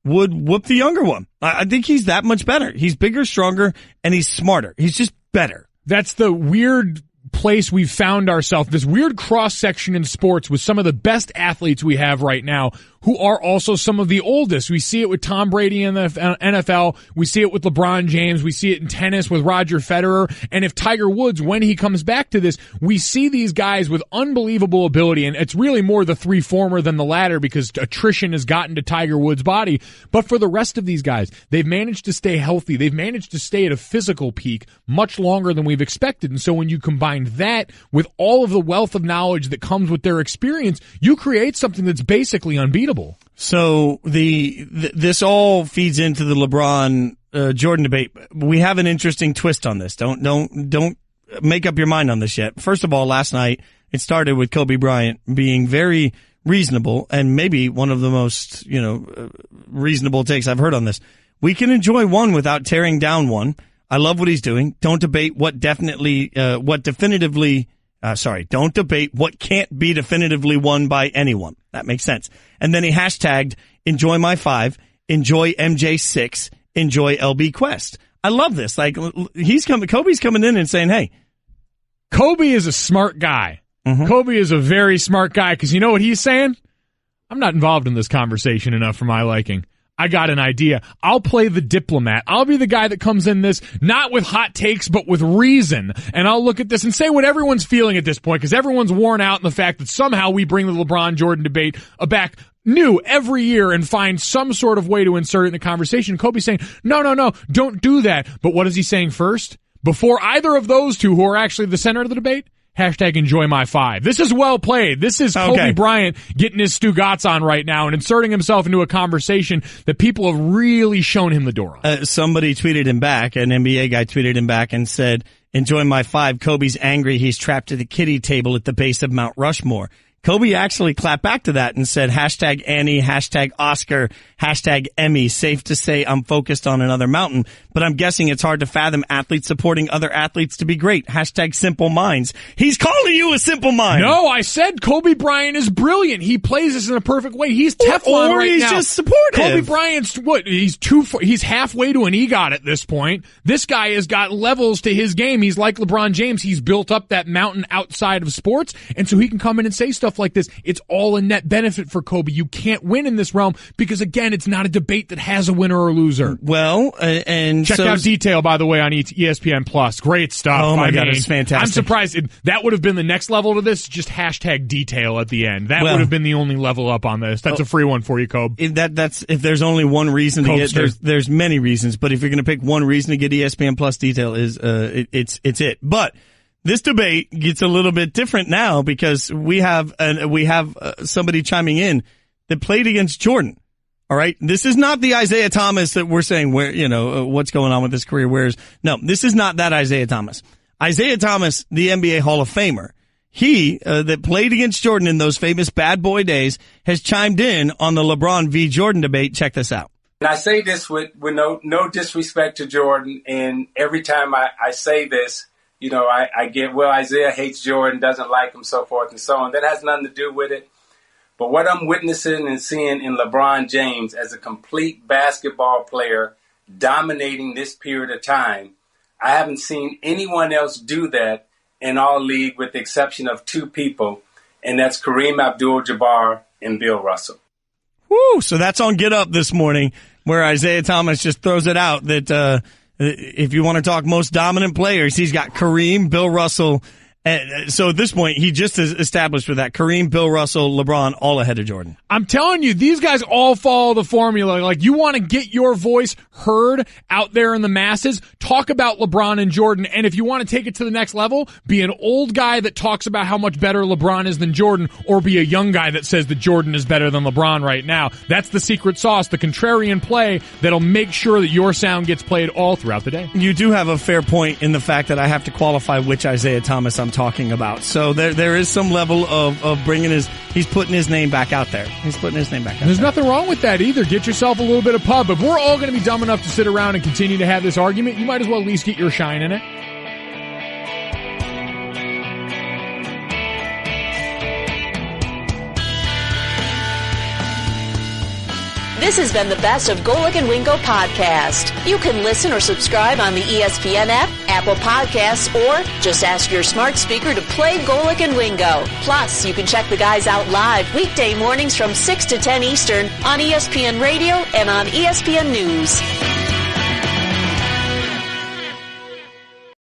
would whoop the younger one. I think he's that much better. He's bigger, stronger, and he's smarter. He's just better. That's the weird place we've found ourselves, this weird cross-section in sports with some of the best athletes we have right now who are also some of the oldest. We see it with Tom Brady in the NFL. We see it with LeBron James. We see it in tennis with Roger Federer. And if Tiger Woods, when he comes back to this, we see these guys with unbelievable ability. And it's really more the three former than the latter because attrition has gotten to Tiger Woods' body. But for the rest of these guys, they've managed to stay healthy. They've managed to stay at a physical peak much longer than we've expected. And so when you combine that with all of the wealth of knowledge that comes with their experience, you create something that's basically unbeatable. So this all feeds into the LeBron Jordan debate. We have an interesting twist on this. Don't make up your mind on this yet. First of all, last night it started with Kobe Bryant being very reasonable and maybe one of the most reasonable takes I've heard on this. We can enjoy one without tearing down one. I love what he's doing. Don't debate don't debate what can't be definitively won by anyone. That makes sense. And then he hashtagged, enjoy my 5, enjoy MJ6, enjoy LB Quest. I love this. Like, Kobe's coming in and saying, hey. Kobe is a smart guy. Mm-hmm. Kobe is a very smart guy because you know what he's saying? I'm not involved in this conversation enough for my liking. I got an idea. I'll play the diplomat. I'll be the guy that comes in this, not with hot takes, but with reason. And I'll look at this and say what everyone's feeling at this point, because everyone's worn out in the fact that somehow we bring the LeBron Jordan debate back new every year and find some sort of way to insert it in the conversation. Kobe's saying, no, don't do that. But what is he saying first? Before either of those two, who are actually the center of the debate, hashtag enjoy my 5. This is well played. This is Kobe Bryant getting his Stugotz on right now and inserting himself into a conversation that people have really shown him the door on. Somebody tweeted him back, an NBA guy tweeted him back and said, enjoy my 5. Kobe's angry. He's trapped at the kiddie table at the base of Mount Rushmore. Kobe actually clapped back to that and said, hashtag Annie, hashtag Oscar, hashtag Emmy. Safe to say I'm focused on another mountain, but I'm guessing it's hard to fathom athletes supporting other athletes to be great. Hashtag simple minds. He's calling you a simple mind. No, I said Kobe Bryant is brilliant. He plays this in a perfect way. He's Teflon or right he's now. Just supportive. Kobe Bryant's he's halfway to an EGOT at this point. This guy has got levels to his game. He's like LeBron James. He's built up that mountain outside of sports, and so he can come in and say stuff like this. It's all a net benefit for Kobe. You can't win in this realm because, again, it's not a debate that has a winner or loser. Well, and check out Detail, by the way, on ESPN Plus. Great stuff. Oh my God, it's fantastic. I'm surprised that would have been the next level to this. Just hashtag Detail at the end. That would have been the only level up on this. That's a free one for you, Kobe. That's if there's only one reason to get. There's many reasons, but if you're going to pick one reason to get ESPN Plus Detail, is it's it. But this debate gets a little bit different now because we have somebody chiming in that played against Jordan. All right, this is not the Isaiah Thomas that we're saying where what's going on with his career. No, this is not that Isaiah Thomas. Isaiah Thomas, the NBA Hall of Famer, he that played against Jordan in those famous bad boy days, has chimed in on the LeBron v. Jordan debate. Check this out. And I say this with no disrespect to Jordan, and every time I say this, I get, well, Isaiah hates Jordan, doesn't like him, so forth and so on. That has nothing to do with it. But what I'm witnessing and seeing in LeBron James as a complete basketball player dominating this period of time, I haven't seen anyone else do that in all league with the exception of two people, and that's Kareem Abdul-Jabbar and Bill Russell. Woo! So that's on Get Up this morning, where Isaiah Thomas just throws it out that if you want to talk most dominant players, he's got Kareem, Bill Russell, And so at this point, he just is established with that. Kareem, Bill Russell, LeBron, all ahead of Jordan. I'm telling you, these guys all follow the formula. Like, you want to get your voice heard out there in the masses, talk about LeBron and Jordan. And if you want to take it to the next level, be an old guy that talks about how much better LeBron is than Jordan, or be a young guy that says that Jordan is better than LeBron right now. That's the secret sauce, the contrarian play that'll make sure that your sound gets played all throughout the day. You do have a fair point in the fact that I have to qualify which Isaiah Thomas I'm talking about. So there is some level of bringing he's putting his name back out there. He's putting his name back out There's there. nothing wrong with that either. Get yourself a little bit of pub. If we're all going to be dumb enough to sit around and continue to have this argument, you might as well at least get your shine in it. This has been the Best of Golic and Wingo podcast. You can listen or subscribe on the ESPN app, Apple Podcasts, or just ask your smart speaker to play Golic and Wingo. Plus, you can check the guys out live weekday mornings from 6 to 10 Eastern on ESPN Radio and on ESPN News.